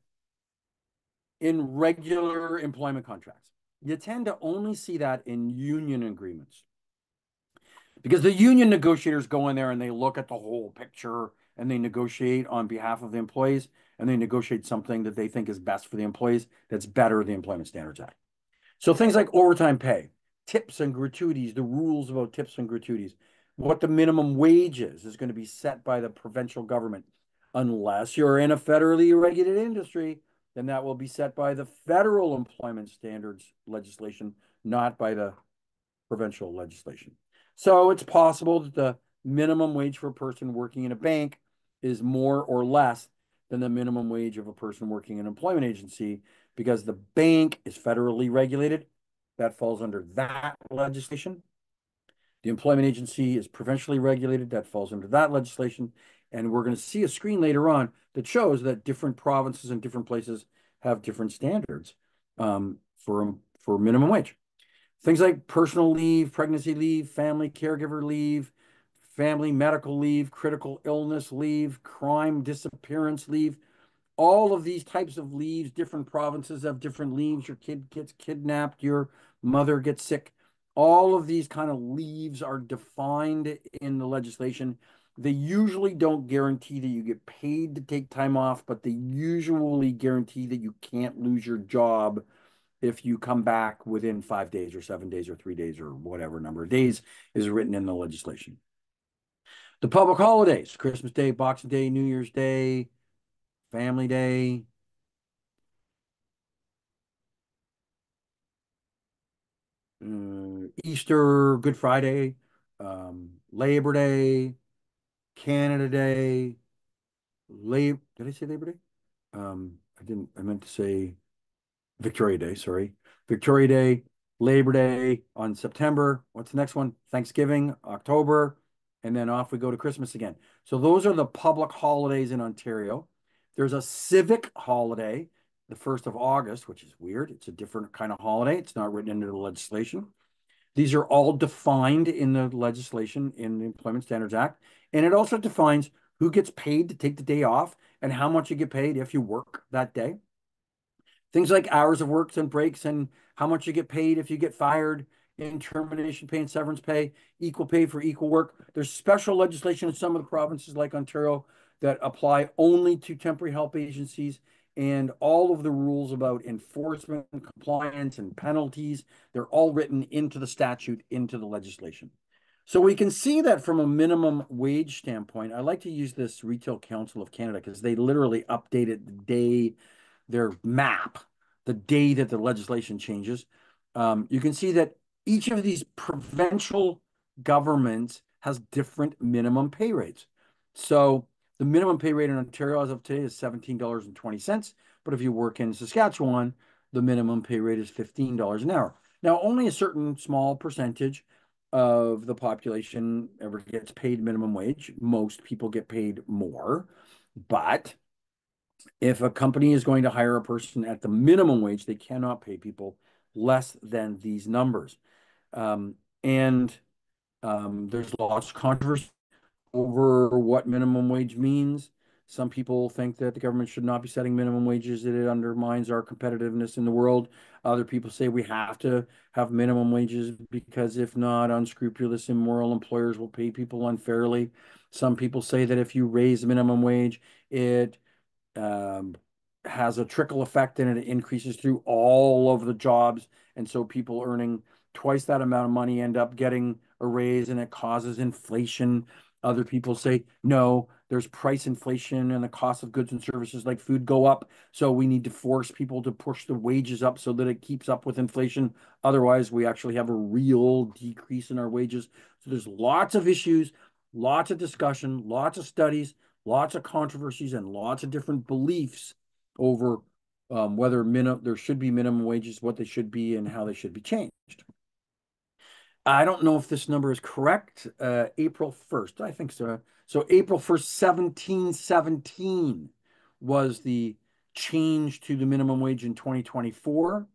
in regular employment contracts. You tend to only see that in union agreements, because the union negotiators go in there and they look at the whole picture and they negotiate on behalf of the employees, and they negotiate something that they think is best for the employees that's better than the Employment Standards Act. So things like overtime pay, tips and gratuities, the rules about tips and gratuities, what the minimum wage is going to be set by the provincial government. Unless you're in a federally regulated industry, then that will be set by the federal employment standards legislation, not by the provincial legislation. So it's possible that the minimum wage for a person working in a bank is more or less than the minimum wage of a person working in an employment agency, because the bank is federally regulated. That falls under that legislation. The employment agency is provincially regulated. That falls under that legislation. And we're going to see a screen later on that shows that different provinces and different places have different standards for minimum wage. Things like personal leave, pregnancy leave, family caregiver leave, family medical leave, critical illness leave, crime disappearance leave. All of these types of leaves, different provinces have different leaves. Your kid gets kidnapped, your mother gets sick. All of these kind of leaves are defined in the legislation. They usually don't guarantee that you get paid to take time off, but they usually guarantee that you can't lose your job if you come back within 5 days or 7 days or 3 days or whatever number of days is written in the legislation. The public holidays, Christmas Day, Boxing Day, New Year's Day, Family Day, Easter, Good Friday, Labor Day, Canada Day, did I say Labor Day? I didn't, I meant to say Victoria Day, sorry. Victoria Day, Labor Day on September. What's the next one? Thanksgiving, October, and then off we go to Christmas again. So those are the public holidays in Ontario. There's a civic holiday, the 1st of August, which is weird. It's a different kind of holiday. It's not written into the legislation. These are all defined in the legislation in the Employment Standards Act. And it also defines who gets paid to take the day off and how much you get paid if you work that day. Things like hours of work and breaks and how much you get paid if you get fired, in termination pay and severance pay, equal pay for equal work. There's special legislation in some of the provinces like Ontario that apply only to temporary help agencies, and all of the rules about enforcement and compliance and penalties, they're all written into the statute, into the legislation. So we can see that from a minimum wage standpoint. I like to use this Retail Council of Canada because they literally update it the day their map, the day that the legislation changes. You can see that each of these provincial governments has different minimum pay rates. So the minimum pay rate in Ontario as of today is $17.20. But if you work in Saskatchewan, the minimum pay rate is $15 an hour. Now, only a certain small percentage of the population ever gets paid minimum wage. Most people get paid more. But if a company is going to hire a person at the minimum wage, they cannot pay people less than these numbers. And there's lots of controversy over what minimum wage means. Some people think that the government should not be setting minimum wages, that it undermines our competitiveness in the world. Other people say we have to have minimum wages because if not, unscrupulous, immoral employers will pay people unfairly. Some people say that if you raise the minimum wage, it has a trickle effect and it increases through all of the jobs. And so people earning twice that amount of money end up getting a raise and it causes inflation. Other people say, no, there's price inflation and the cost of goods and services like food go up. So we need to force people to push the wages up so that it keeps up with inflation. Otherwise, we actually have a real decrease in our wages. So there's lots of issues, lots of discussion, lots of studies, lots of controversies, and lots of different beliefs over whether there should be minimum wages, what they should be, and how they should be changed. I don't know if this number is correct. April 1st, I think so. So April 1st, 1717 was the change to the minimum wage in 2024.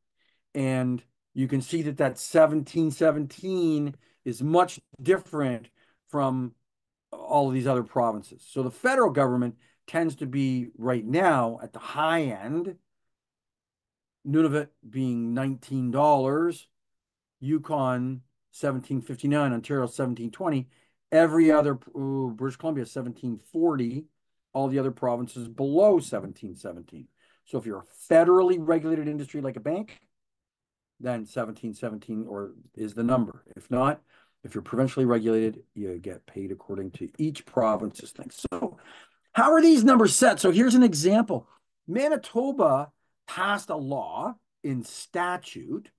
And you can see that 1717 is much different from all of these other provinces. So the federal government tends to be right now at the high end, Nunavut being $19, Yukon 1759, Ontario 1720, every other British Columbia 1740, all the other provinces below 1717. So if you're a federally regulated industry like a bank, then 1717 is the number. If not, if you're provincially regulated, you get paid according to each province's thing. So how are these numbers set? So here's an example. Manitoba passed a law in statute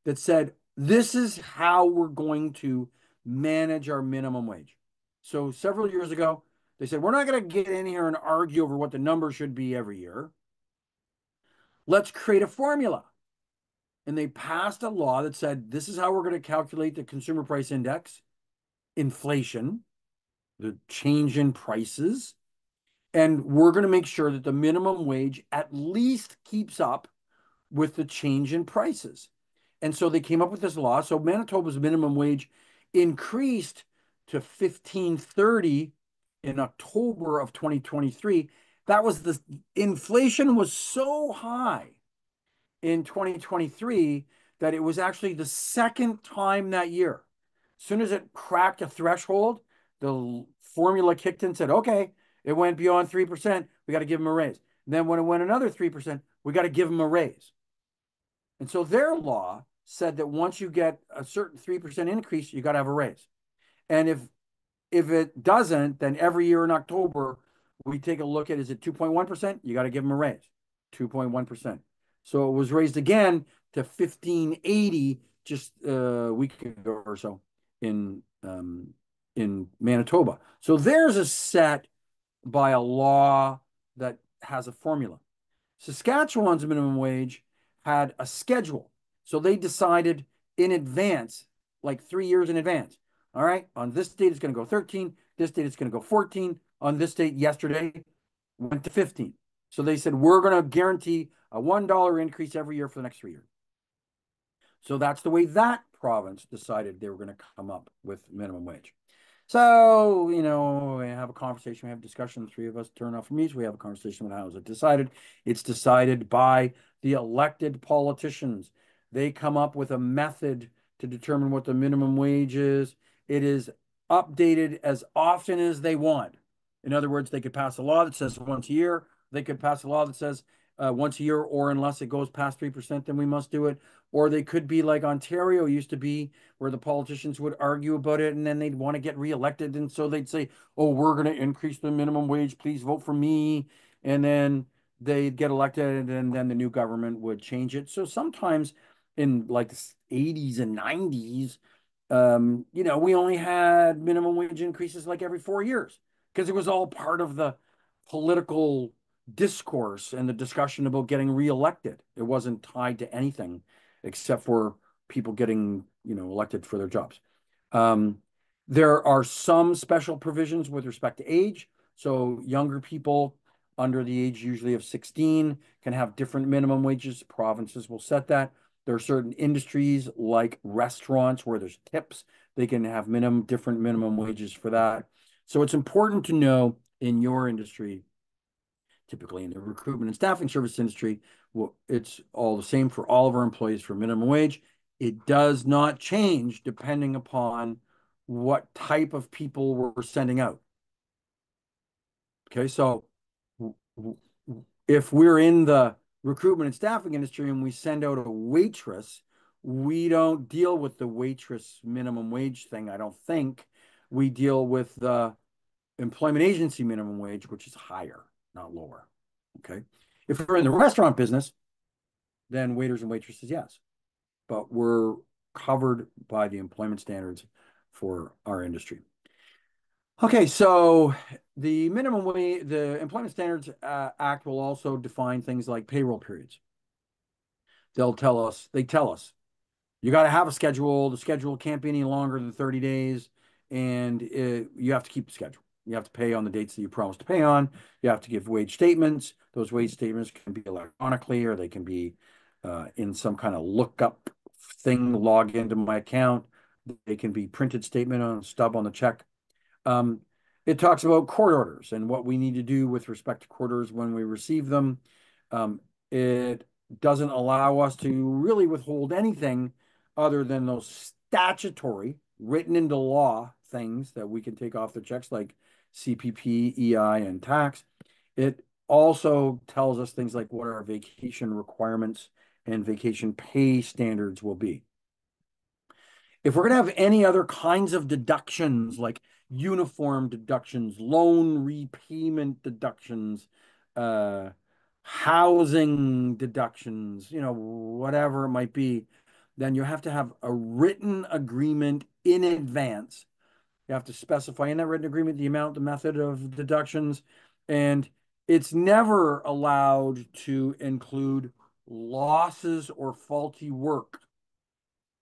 that said, this is how we're going to manage our minimum wage. So several years ago, they said, we're not going to get in here and argue over what the number should be every year. Let's create a formula. And they passed a law that said, this is how we're going to calculate the consumer price index, inflation, the change in prices, and we're going to make sure that the minimum wage at least keeps up with the change in prices. And so they came up with this law. So Manitoba's minimum wage increased to $15.30 in October of 2023. That was the inflation was so high in 2023 that it was actually the second time that year. As soon as it cracked a threshold, the formula kicked in and said, okay, it went beyond 3%, we got to give them a raise. And then when it went another 3%, we got to give them a raise. And so their law said that once you get a certain 3% increase, you got to have a raise. And if it doesn't, then every year in October, we take a look at, is it 2.1%? You got to give them a raise, 2.1%. So it was raised again to 1580 just a week ago or so in Manitoba. So there's a set by a law that has a formula. Saskatchewan's minimum wage had a schedule. So they decided in advance, like 3 years in advance. All right, on this date it's going to go 13. This date it's going to go 14. On this date yesterday went to 15. So they said, we're going to guarantee a $1 increase every year for the next 3 years. So that's the way that province decided they were going to come up with minimum wage. So, we have a conversation, we have a discussion, the three of us turn off from each, we have a conversation with how is it decided. It's decided by the elected politicians. They come up with a method to determine what the minimum wage is. It is updated as often as they want. In other words, they could pass a law that says once a year. They could pass a law that says once a year, or unless it goes past 3%, then we must do it. Or they could be like Ontario used to be, where the politicians would argue about it and then they'd want to get reelected. And so they'd say, oh, we're going to increase the minimum wage. Please vote for me. And then they'd get elected and then the new government would change it. So sometimes in like the 80s and 90s, we only had minimum wage increases like every 4 years because it was all part of the political discourse and the discussion about getting reelected. It wasn't tied to anything except for people getting, elected for their jobs. There are some special provisions with respect to age. So younger people under the age usually of 16 can have different minimum wages. Provinces will set that. There are certain industries like restaurants where there's tips. They can have different minimum wages for that. So it's important to know in your industry, typically in the recruitment and staffing service industry, well, it's all the same for all of our employees for minimum wage. It does not change depending upon what type of people we're sending out. Okay, so if we're in the recruitment and staffing industry and we send out a waitress, we don't deal with the waitress minimum wage thing, I don't think. We deal with the employment agency minimum wage, which is higher, not lower. Okay. If we're in the restaurant business, then waiters and waitresses, yes. But we're covered by the employment standards for our industry. Okay, so the Employment Standards Act will also define things like payroll periods. They tell us, you got to have a schedule. The schedule can't be any longer than 30 days, and you have to keep the schedule. You have to pay on the dates that you promised to pay on. You have to give wage statements. Those wage statements can be electronically, or they can be in some kind of lookup thing, log into my account. They can be printed statement on a stub on the check. It talks about court orders and what we need to do with respect to court orders when we receive them. It doesn't allow us to really withhold anything other than those statutory, written into law things that we can take off the checks, like CPP, EI, and tax. It also tells us things like what our vacation requirements and vacation pay standards will be. If we're going to have any other kinds of deductions, like uniform deductions, loan repayment deductions, housing deductions, whatever it might be, then you have to have a written agreement in advance. You have to specify in that written agreement the amount, the method of deductions, and it's never allowed to include losses or faulty work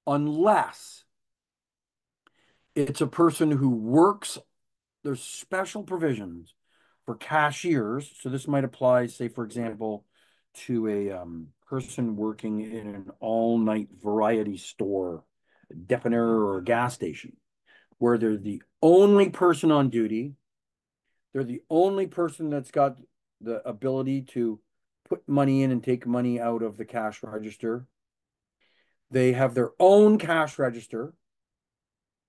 unless it's a person who works. There's special provisions for cashiers. So this might apply, say, for example, to a person working in an all-night variety store, depanneur, or a gas station, where they're the only person on duty. They're the only person that's got the ability to put money in and take money out of the cash register. They have their own cash register.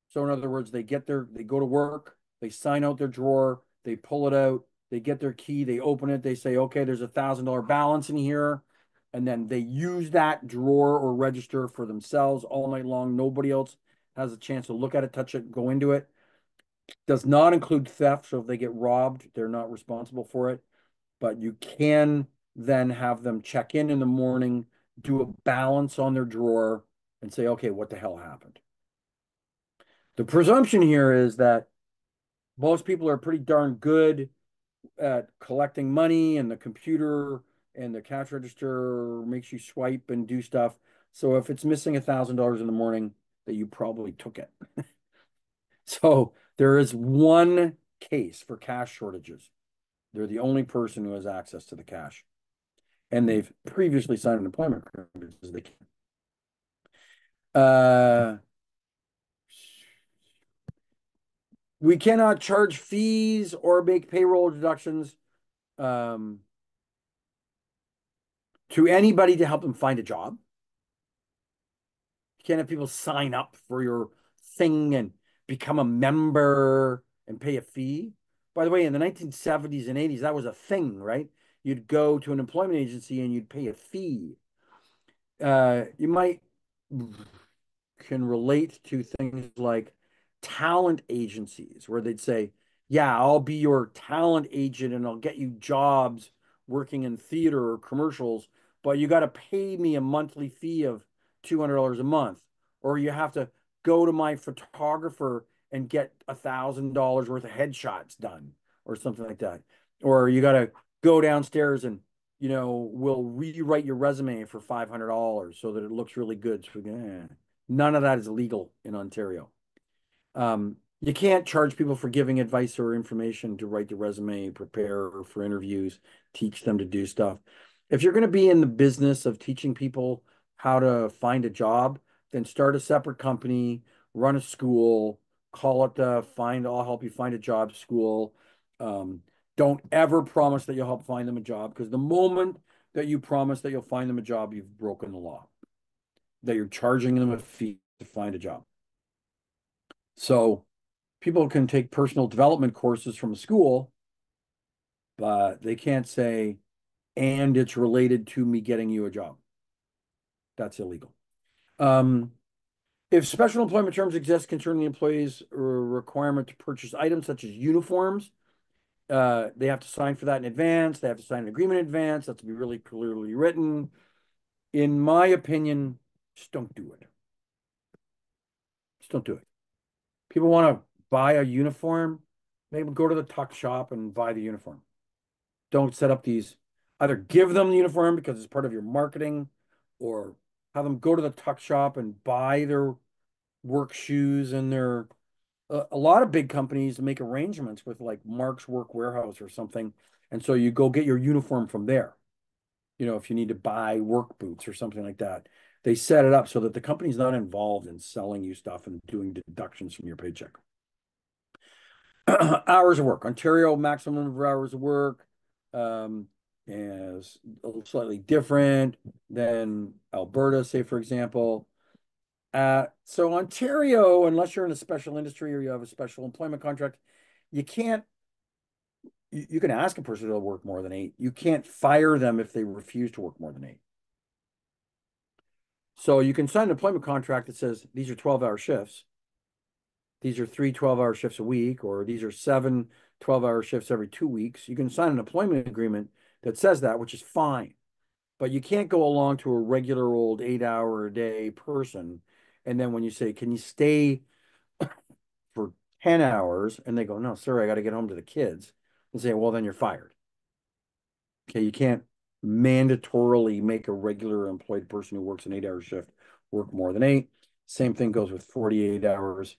So in other words, they go to work, they sign out their drawer, they pull it out, they get their key, they open it, they say, okay, there's $1,000 balance in here. And then they use that drawer or register for themselves all night long. Nobody else has a chance to look at it, touch it, go into it. Does not include theft. So if they get robbed, they're not responsible for it. But you can then have them check in the morning, do a balance on their drawer, and say, okay, what the hell happened? The presumption here is that most people are pretty darn good at collecting money, and the computer and the cash register makes you swipe and do stuff. So if it's missing $1,000 in the morning, that you probably took it. So there is one case for cash shortages. They're the only person who has access to the cash, and they've previously signed an employment agreement as they can. We cannot charge fees or make payroll deductions to anybody to help them find a job. You can't have people sign up for your thing and become a member and pay a fee. By the way, in the 1970s and 80s, that was a thing, right? You'd go to an employment agency and you'd pay a fee. You might can relate to things like talent agencies where they'd say, yeah, I'll be your talent agent and I'll get you jobs working in theater or commercials, but you got to pay me a monthly fee of $200 a month. Or you have to go to my photographer and get $1,000 worth of headshots done or something like that. Or you got to go downstairs and we'll rewrite your resume for $500 so that it looks really good. So, none of that is legal in Ontario. You can't charge people for giving advice or information to write the resume, prepare for interviews, teach them to do stuff. If you're going to be in the business of teaching people how to find a job, then start a separate company, run a school, call it I'll help you find a job school. Don't ever promise that you'll help find them a job, because the moment that you promise that you'll find them a job, you've broken the law, that you're charging them a fee to find a job. So people can take personal development courses from a school, but they can't say, and it's related to me getting you a job. That's illegal. If special employment terms exist concerning the employee's requirement to purchase items such as uniforms, they have to sign for that in advance. They have to sign an agreement in advance. That's to be really clearly written. In my opinion, just don't do it. Just don't do it. People want to buy a uniform, maybe go to the tuck shop and buy the uniform. Don't set up these, either give them the uniform because it's part of your marketing, or have them go to the tuck shop and buy their work shoes and their a lot of big companies make arrangements with like Mark's Work Warehouse or something. And so you go get your uniform from there. If you need to buy work boots or something like that, they set it up so that the company's not involved in selling you stuff and doing deductions from your paycheck. Hours of work. Ontario maximum number of hours of work is slightly different than Alberta, say, for example. So Ontario, unless you're in a special industry or you have a special employment contract, you can ask a person to work more than 8. You can't fire them if they refuse to work more than 8. So you can sign an employment contract that says these are 12-hour shifts. These are 3 12-hour shifts a week, or these are 7 12-hour shifts every 2 weeks. You can sign an employment agreement that says that, which is fine. But you can't go along to a regular old 8-hour-a-day person. And then when you say, can you stay for 10 hours? And they go, no, sir, I got to get home to the kids. And say, well, then you're fired. Okay, you can't mandatorily make a regular employed person who works an 8-hour shift work more than 8. Same thing goes with 48 hours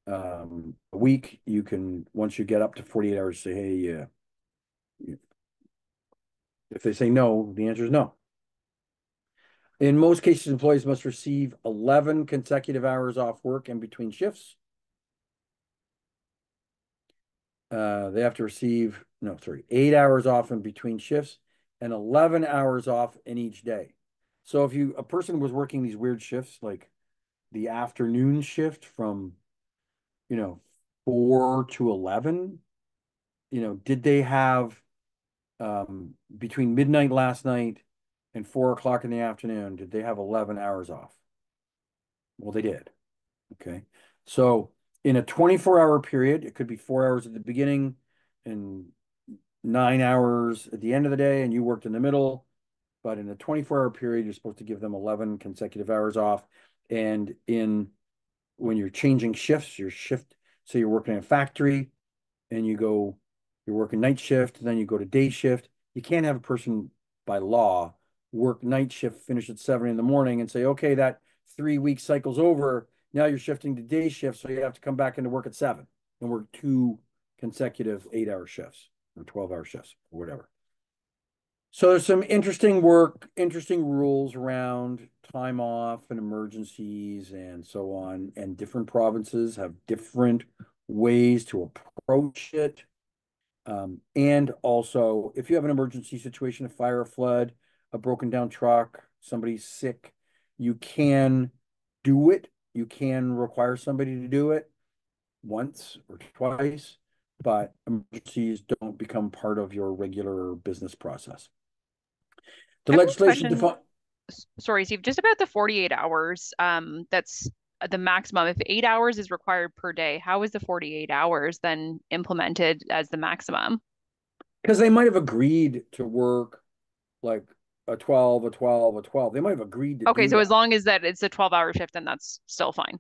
a week. You can, once you get up to 48 hours, say, hey, if they say no, the answer is no. In most cases, employees must receive 11 consecutive hours off work in between shifts. They have to receive, 8 hours off in between shifts and 11 hours off in each day. So if a person was working these weird shifts, like the afternoon shift from, 4 to 11, did they have between midnight last night and 4 o'clock in the afternoon, did they have 11 hours off? Well, they did. Okay. So in a 24-hour period, it could be 4 hours at the beginning and 9 hours at the end of the day, and you worked in the middle. But in a 24-hour period, you're supposed to give them 11 consecutive hours off. And when you're changing shifts, so you're working in a factory and you're working night shift, then you go to day shift. You can't have a person by law work night shift, finish at 7 in the morning and say, okay, that 3-week cycle's over. Now you're shifting to day shift, so you have to come back into work at 7 and work 2 consecutive 8-hour shifts or 12-hour shifts or whatever. So there's some interesting rules around time off and emergencies and so on. And different provinces have different ways to approach it. And also, if you have an emergency situation, a fire, a flood, a broken down truck, somebody's sick, you can do it. You can require somebody to do it once or twice, but emergencies don't become part of your regular business process. The I have one legislation question. Sorry, Steve, just about the 48 hours. That's the maximum. If 8 hours is required per day, how is the 48 hours then implemented as the maximum? because they might have agreed to work like a 12, a 12, a 12. They might have agreed to Okay, do so as that. long as that it's a 12-hour shift, then that's still fine.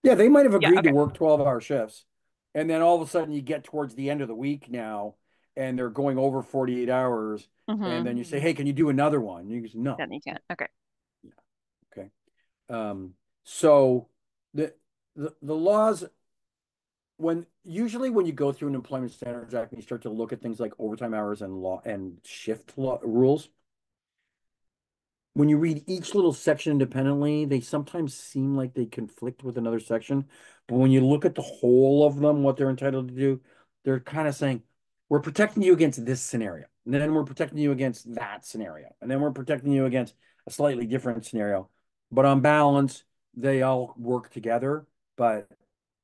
Yeah, they might have Yeah, agreed to okay. work 12-hour shifts. And then all of a sudden you get towards the end of the week now and they're going over 48 hours. And then you say, hey, can you do another one? And you say, no. Then you can't. Okay. Yeah. Okay. So the the laws usually when you go through an employment standards act and you start to look at things like overtime hours and law and shift law rules, when you read each little section independently, they sometimes seem like they conflict with another section. But when you look at the whole of them, what they're entitled to do, they're kind of saying, we're protecting you against this scenario. And then we're protecting you against that scenario. And then we're protecting you against a slightly different scenario. But on balance, they all work together. But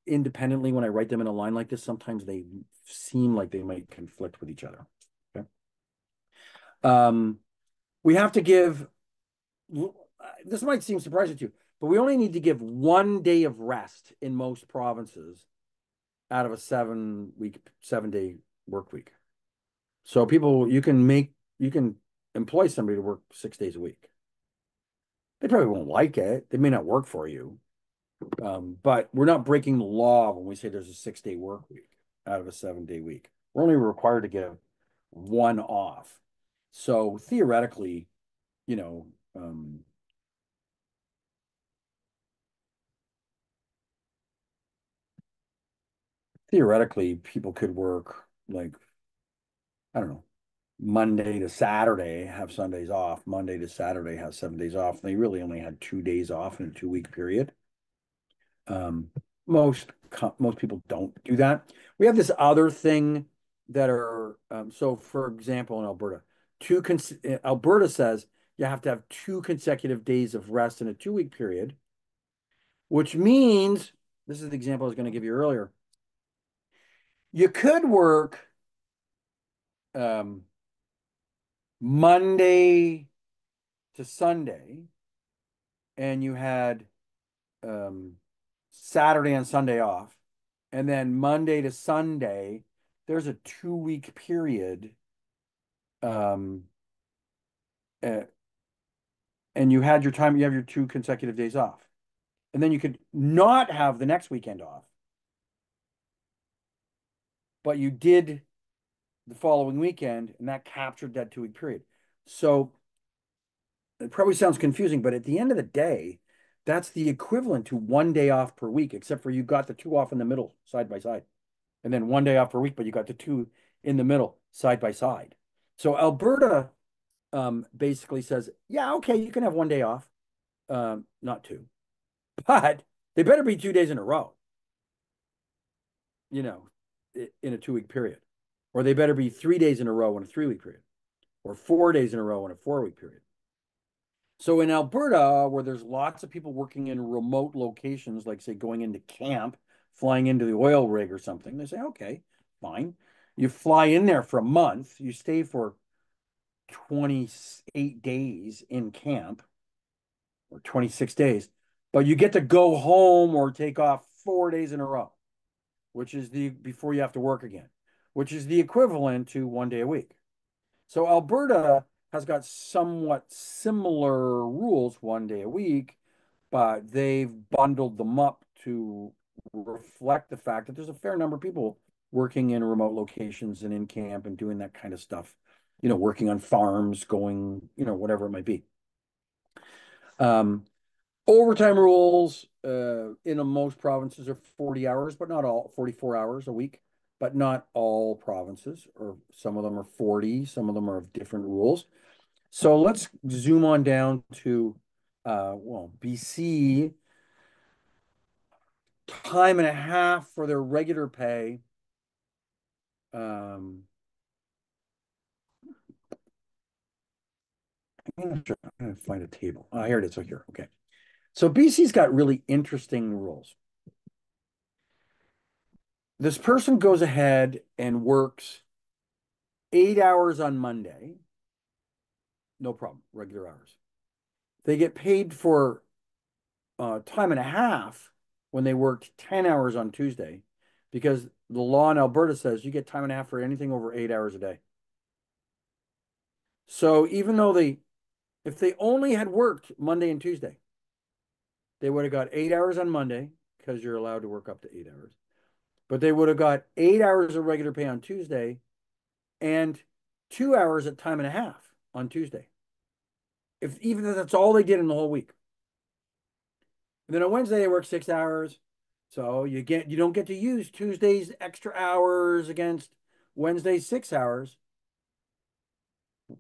independently, when I write them in a line like this, sometimes they seem like they might conflict with each other. Okay. We have to give this might seem surprising to you, but we only need to give 1 day of rest in most provinces out of a 7-day work week. So you can employ somebody to work 6 days a week. They probably won't like it. They may not work for you. But we're not breaking the law when we say there's a 6-day work week out of a 7-day week. We're only required to give one off. So theoretically, you know, people could work like, I don't know, Monday to Saturday, have Sundays off, Monday to Saturday, have 7 days off. They really only had 2 days off in a 2-week period. Most people don't do that. We have this other thing that are, so for example, in Alberta, Alberta says you have to have 2 consecutive days of rest in a 2-week period, which means, this is the example I was going to give you earlier. You could work Monday to Sunday, and you had Saturday and Sunday off, and then Monday to Sunday, there's a 2-week period, um, uh, and you have your 2 consecutive days off, and then you could not have the next weekend off, but you did the following weekend, and that captured that 2-week period. So it probably sounds confusing, but at the end of the day, that's the equivalent to 1 day off per week, except for you got the 2 off in the middle side by side. And then 1 day off per week, but you got the 2 in the middle side by side. So Alberta basically says, yeah, okay, you can have 1 day off, not 2, but they better be 2 days in a row, you know, in a 2-week period. Or they better be 3 days in a row in a 3-week period, or 4 days in a row in a 4-week period. So in Alberta, where there's lots of people working in remote locations, like say going into camp, flying into the oil rig or something, they say, okay, fine. You fly in there for a month, you stay for 28 days in camp, or 26 days, but you get to go home or take off 4 days in a row, which is before you have to work again, which is the equivalent to 1 day a week. So Alberta has got somewhat similar rules 1 day a week, but they've bundled them up to reflect the fact that there's a fair number of people working in remote locations and in camp and doing that kind of stuff, working on farms, going, whatever it might be. Overtime rules in most provinces are 40 hours, but not all, 44 hours a week, but not all provinces, or some of them are 40, some of them are of different rules. So let's zoom on down to, BC time and a half for their regular pay. I'm going to find a table. Oh, here it is. Oh, here. Okay. So BC's got really interesting rules. This person goes ahead and works 8 hours on Monday. No problem. Regular hours. They get paid for time and a half when they worked 10 hours on Tuesday, because the law in Alberta says you get time and a half for anything over 8 hours a day. So even though if they only had worked Monday and Tuesday, they would have got 8 hours on Monday, because you're allowed to work up to 8 hours. But they would have got 8 hours of regular pay on Tuesday and 2 hours at time and a half on Tuesday. Even if that's all they did in the whole week. And then on Wednesday they work 6 hours. So you don't get to use Tuesday's extra hours against Wednesday's 6 hours.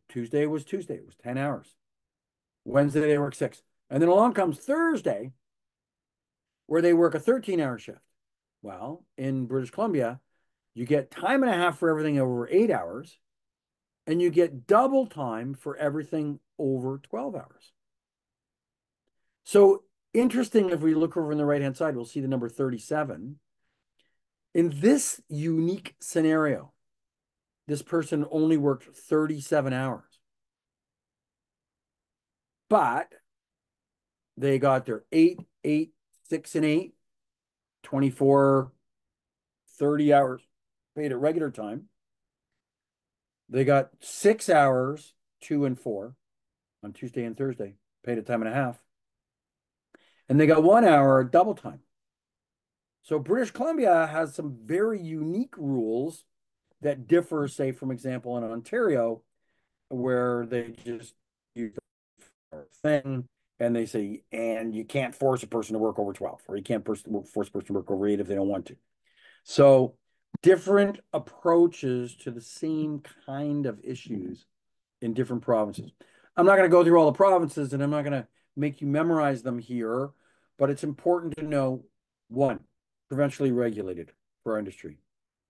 Tuesday was 10 hours. Wednesday they work 6. And then along comes Thursday, where they work a 13-hour shift. Well, in British Columbia, you get time and a half for everything over 8 hours, and you get double time for everything over 12 hours. So interesting, if we look over on the right-hand side, we'll see the number 37. In this unique scenario, this person only worked 37 hours. But they got their 8, 8, 6, and 8, 24, 30 hours paid at regular time. They got 6 hours, 2 and 4 on Tuesday and Thursday, paid at time and a half. And they got 1 hour double time. So British Columbia has some very unique rules that differ, say, from example, in Ontario, where they just use the thing and they say, and you can't force a person to work over 12, or you can't force a person to work over 8 if they don't want to. So different approaches to the same kind of issues in different provinces. I'm not going to go through all the provinces, and I'm not going to make you memorize them here, but it's important to know, 1, provincially regulated for our industry.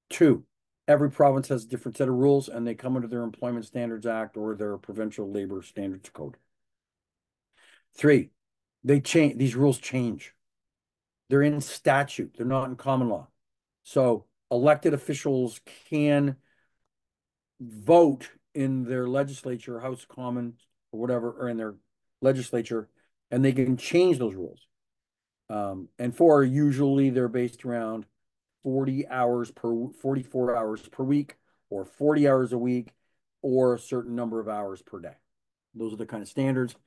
2, every province has a different set of rules, and they come under their Employment Standards Act or their Provincial Labor Standards Code. 3, these rules change. They're in statute. They're not in common law. So elected officials can vote in their legislature, House of Commons, or whatever, or in their legislature, and they can change those rules. And 4, usually they're based around 44 hours per week, or 40 hours a week, or a certain number of hours per day. Those are the kind of standards.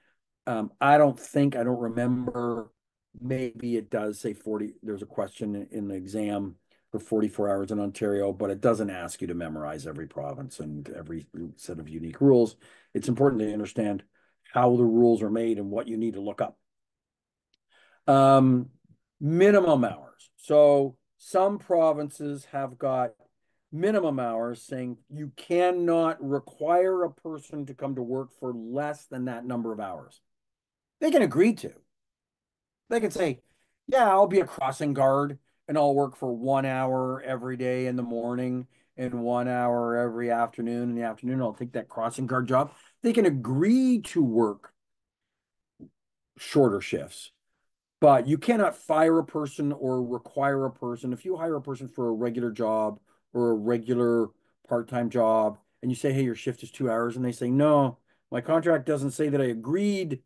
I don't remember, maybe it does say 40. There's a question in the exam for 44 hours in Ontario, but it doesn't ask you to memorize every province and every set of unique rules. It's important to understand how the rules are made and what you need to look up. Minimum hours. So some provinces have got minimum hours saying you cannot require a person to come to work for less than that number of hours. They can agree to. They can say, yeah, I'll be a crossing guard and I'll work for 1 hour every day in the morning and 1 hour every afternoon. In the afternoon, I'll take that crossing guard job. They can agree to work shorter shifts, but you cannot fire a person or require a person. If you hire a person for a regular job or a regular part-time job and you say, hey, your shift is 2 hours, and they say, no, my contract doesn't say that I agreed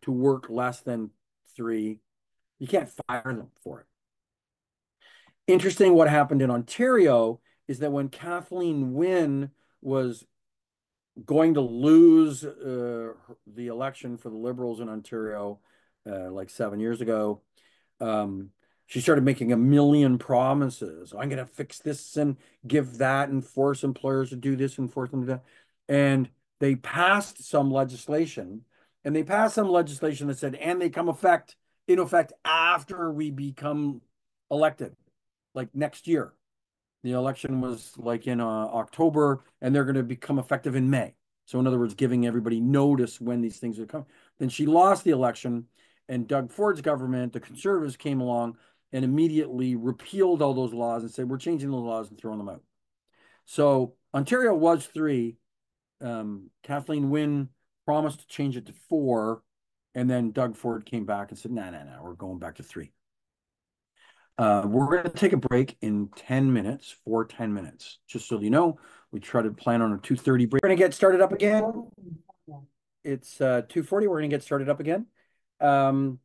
to work less than 3, you can't fire them for it. Interesting, what happened in Ontario is that when Kathleen Wynne was going to lose the election for the Liberals in Ontario like 7 years ago, she started making a million promises. I'm going to fix this and give that and force employers to do this and force them to do that. And they passed some legislation, that said, and they come in effect after we become elected, like next year. The election was like in October, and they're going to become effective in May. So in other words, giving everybody notice when these things would come. Then she lost the election, and Doug Ford's government, the Conservatives, came along and immediately repealed all those laws and said, we're changing the laws and throwing them out. So Ontario was 3. Kathleen Wynne promised to change it to 4. And then Doug Ford came back and said, no, we're going back to 3. We're going to take a break in 10 minutes, for 10 minutes. Just so you know, we try to plan on a 2:30 break. We're going to get started up again. It's 2:40. We're going to get started up again. Don't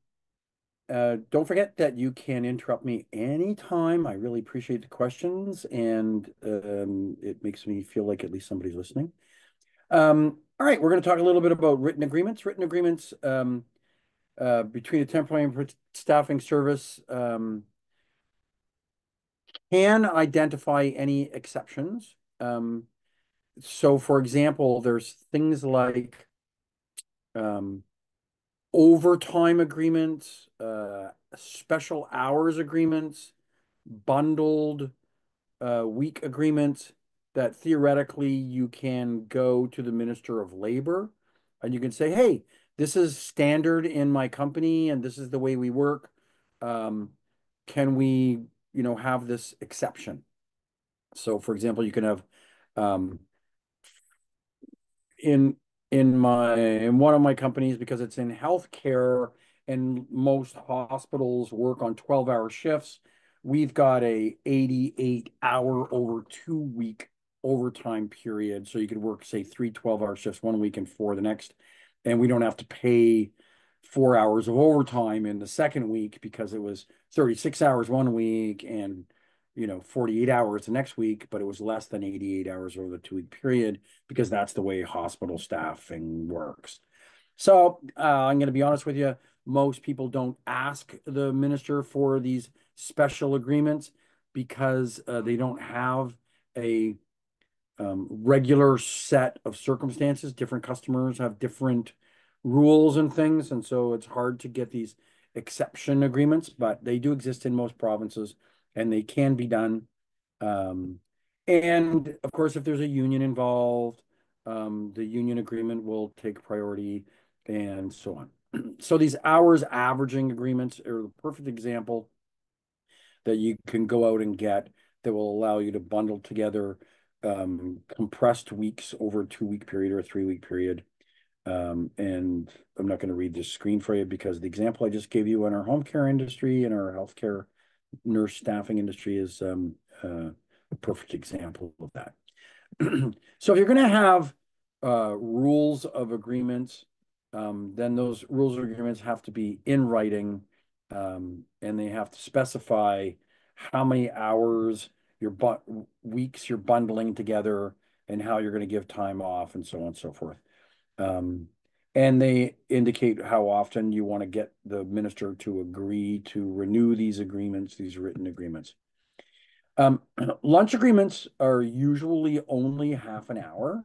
forget that you can interrupt me anytime. I really appreciate the questions, and it makes me feel like at least somebody's listening. All right, we're going to talk a little bit about written agreements. Written agreements between a temporary and staffing service can identify any exceptions. So, for example, there's things like overtime agreements, special hours agreements, bundled week agreements that theoretically you can go to the Minister of Labor and you can say, hey, this is standard in my company and this is the way we work. Can we, have this exception? So, for example, you can have in one of my companies, because it's in healthcare and most hospitals work on 12-hour shifts, we've got a 88-hour over 2-week overtime period. So you could work, say, 3 12-hour shifts one week and 4 the next, and we don't have to pay 4 hours of overtime in the second week because it was 36 hours one week and 48 hours the next week, but it was less than 88 hours over the 2-week period because that's the way hospital staffing works. So I'm going to be honest with you. Most people don't ask the minister for these special agreements because they don't have a regular set of circumstances. Different customers have different rules and things, and so it's hard to get these exception agreements, but they do exist in most provinces and they can be done. And of course, if there's a union involved, the union agreement will take priority and so on. So these hours averaging agreements are the perfect example that you can go out and get that will allow you to bundle together compressed weeks over a 2-week period or a 3-week period. And I'm not going to read this screen for you because the example I just gave you in our home care industry and our healthcare nurse staffing industry is a perfect example of that. So if you're going to have rules of agreements, then those rules of agreements have to be in writing, and they have to specify how many hours weeks you're bundling together and how you're going to give time off and so on and so forth. And they indicate how often you want to get the minister to agree to renew these agreements, these written agreements. Lunch agreements are usually only half an hour,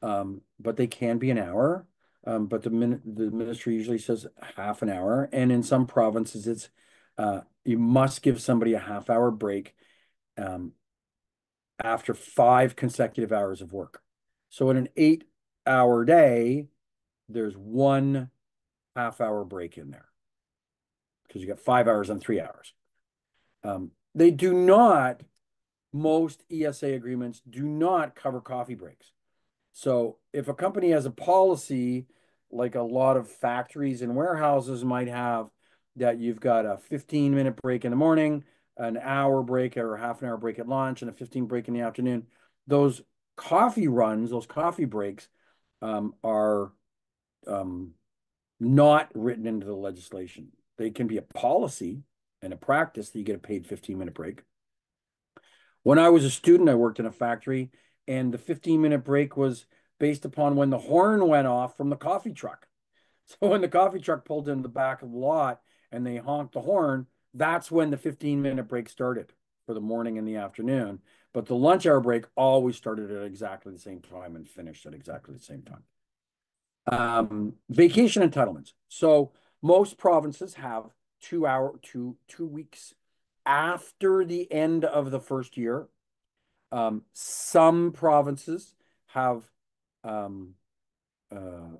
but they can be an hour. But the ministry usually says half an hour. And in some provinces, it's you must give somebody a half-hour break after 5 consecutive hours of work. So in an 8-hour day, there's 1 half-hour break in there because you got 5 hours and 3 hours. They do not, most ESA agreements do not cover coffee breaks. So if a company has a policy, like a lot of factories and warehouses might have, that you've got a 15-minute break in the morning, an hour break or a half an hour break at lunch, and a 15 break in the afternoon, those coffee runs, those coffee breaks are not written into the legislation. They can be a policy and a practice that you get a paid 15-minute break. When I was a student, I worked in a factory, and the 15-minute break was based upon when the horn went off from the coffee truck. So when the coffee truck pulled in the back of the lot and they honked the horn, that's when the 15-minute break started for the morning and the afternoon. But the lunch hour break always started at exactly the same time and finished at exactly the same time. Vacation entitlements. So most provinces have 2 weeks after the end of the first year. Some provinces have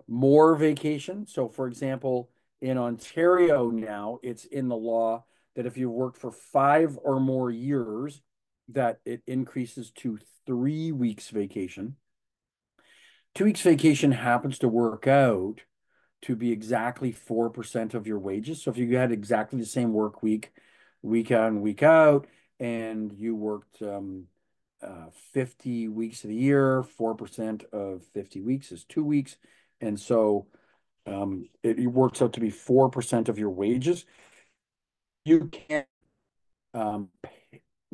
more vacation. So, for example, In Ontario now, it's in the law that if you worked for 5 or more years, that it increases to 3 weeks vacation. 2 weeks vacation happens to work out to be exactly 4% of your wages. So if you had exactly the same work week, week on, week out, and you worked 50 weeks of the year, 4% of 50 weeks is 2 weeks. And so it works out to be 4% of your wages. You can't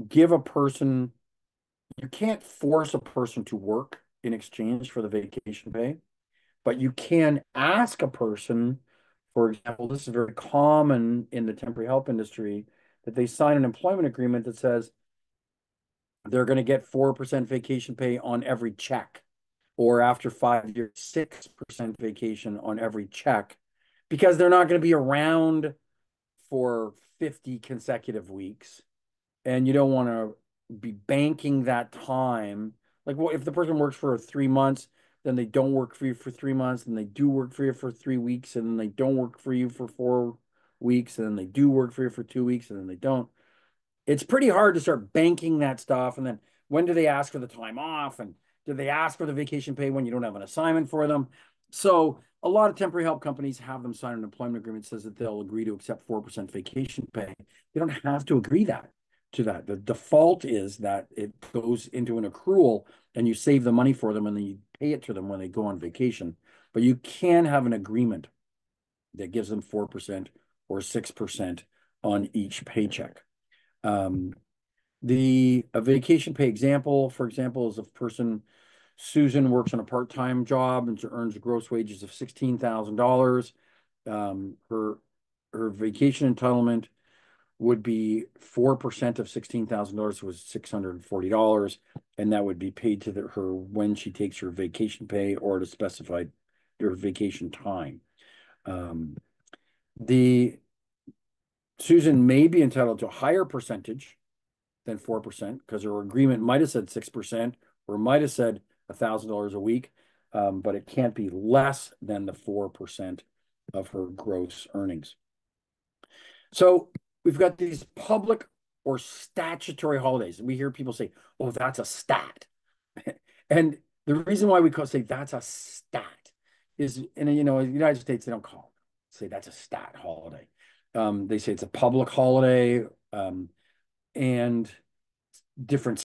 give a person, you can't force a person to work in exchange for the vacation pay, but you can ask a person, for example, this is very common in the temporary help industry, that they sign an employment agreement that says they're going to get 4% vacation pay on every check, or after 5 years, 6% vacation on every check, because they're not going to be around for 50 consecutive weeks. And you don't want to be banking that time. Like, well, if the person works for 3 months, then they don't work for you for 3 months, then they do work for you for 3 weeks, and then they don't work for you for 4 weeks, and then they do work for you for 2 weeks, and then they don't. It's pretty hard to start banking that stuff. And then when do they ask for the time off? And do they ask for the vacation pay when you don't have an assignment for them? So a lot of temporary help companies have them sign an employment agreement that says that they'll agree to accept 4% vacation pay. They don't have to agree to that. The default is that it goes into an accrual and you save the money for them and then you pay it to them when they go on vacation. But you can have an agreement that gives them 4% or 6% on each paycheck. A vacation pay example, for example, is a person, Susan, works on a part-time job and earns gross wages of $16,000. Her vacation entitlement would be 4% of $16,000 was $640, and that would be paid to her when she takes her vacation pay or to specify her vacation time. Susan may be entitled to a higher percentage than 4% because her agreement might have said 6% or might have said $1,000 a week, but it can't be less than the 4% of her gross earnings. So we've got these public or statutory holidays. We hear people say, oh, that's a stat. And the reason why we say that's a stat is, in the United States, they don't say that's a stat holiday. They say it's a public holiday, and different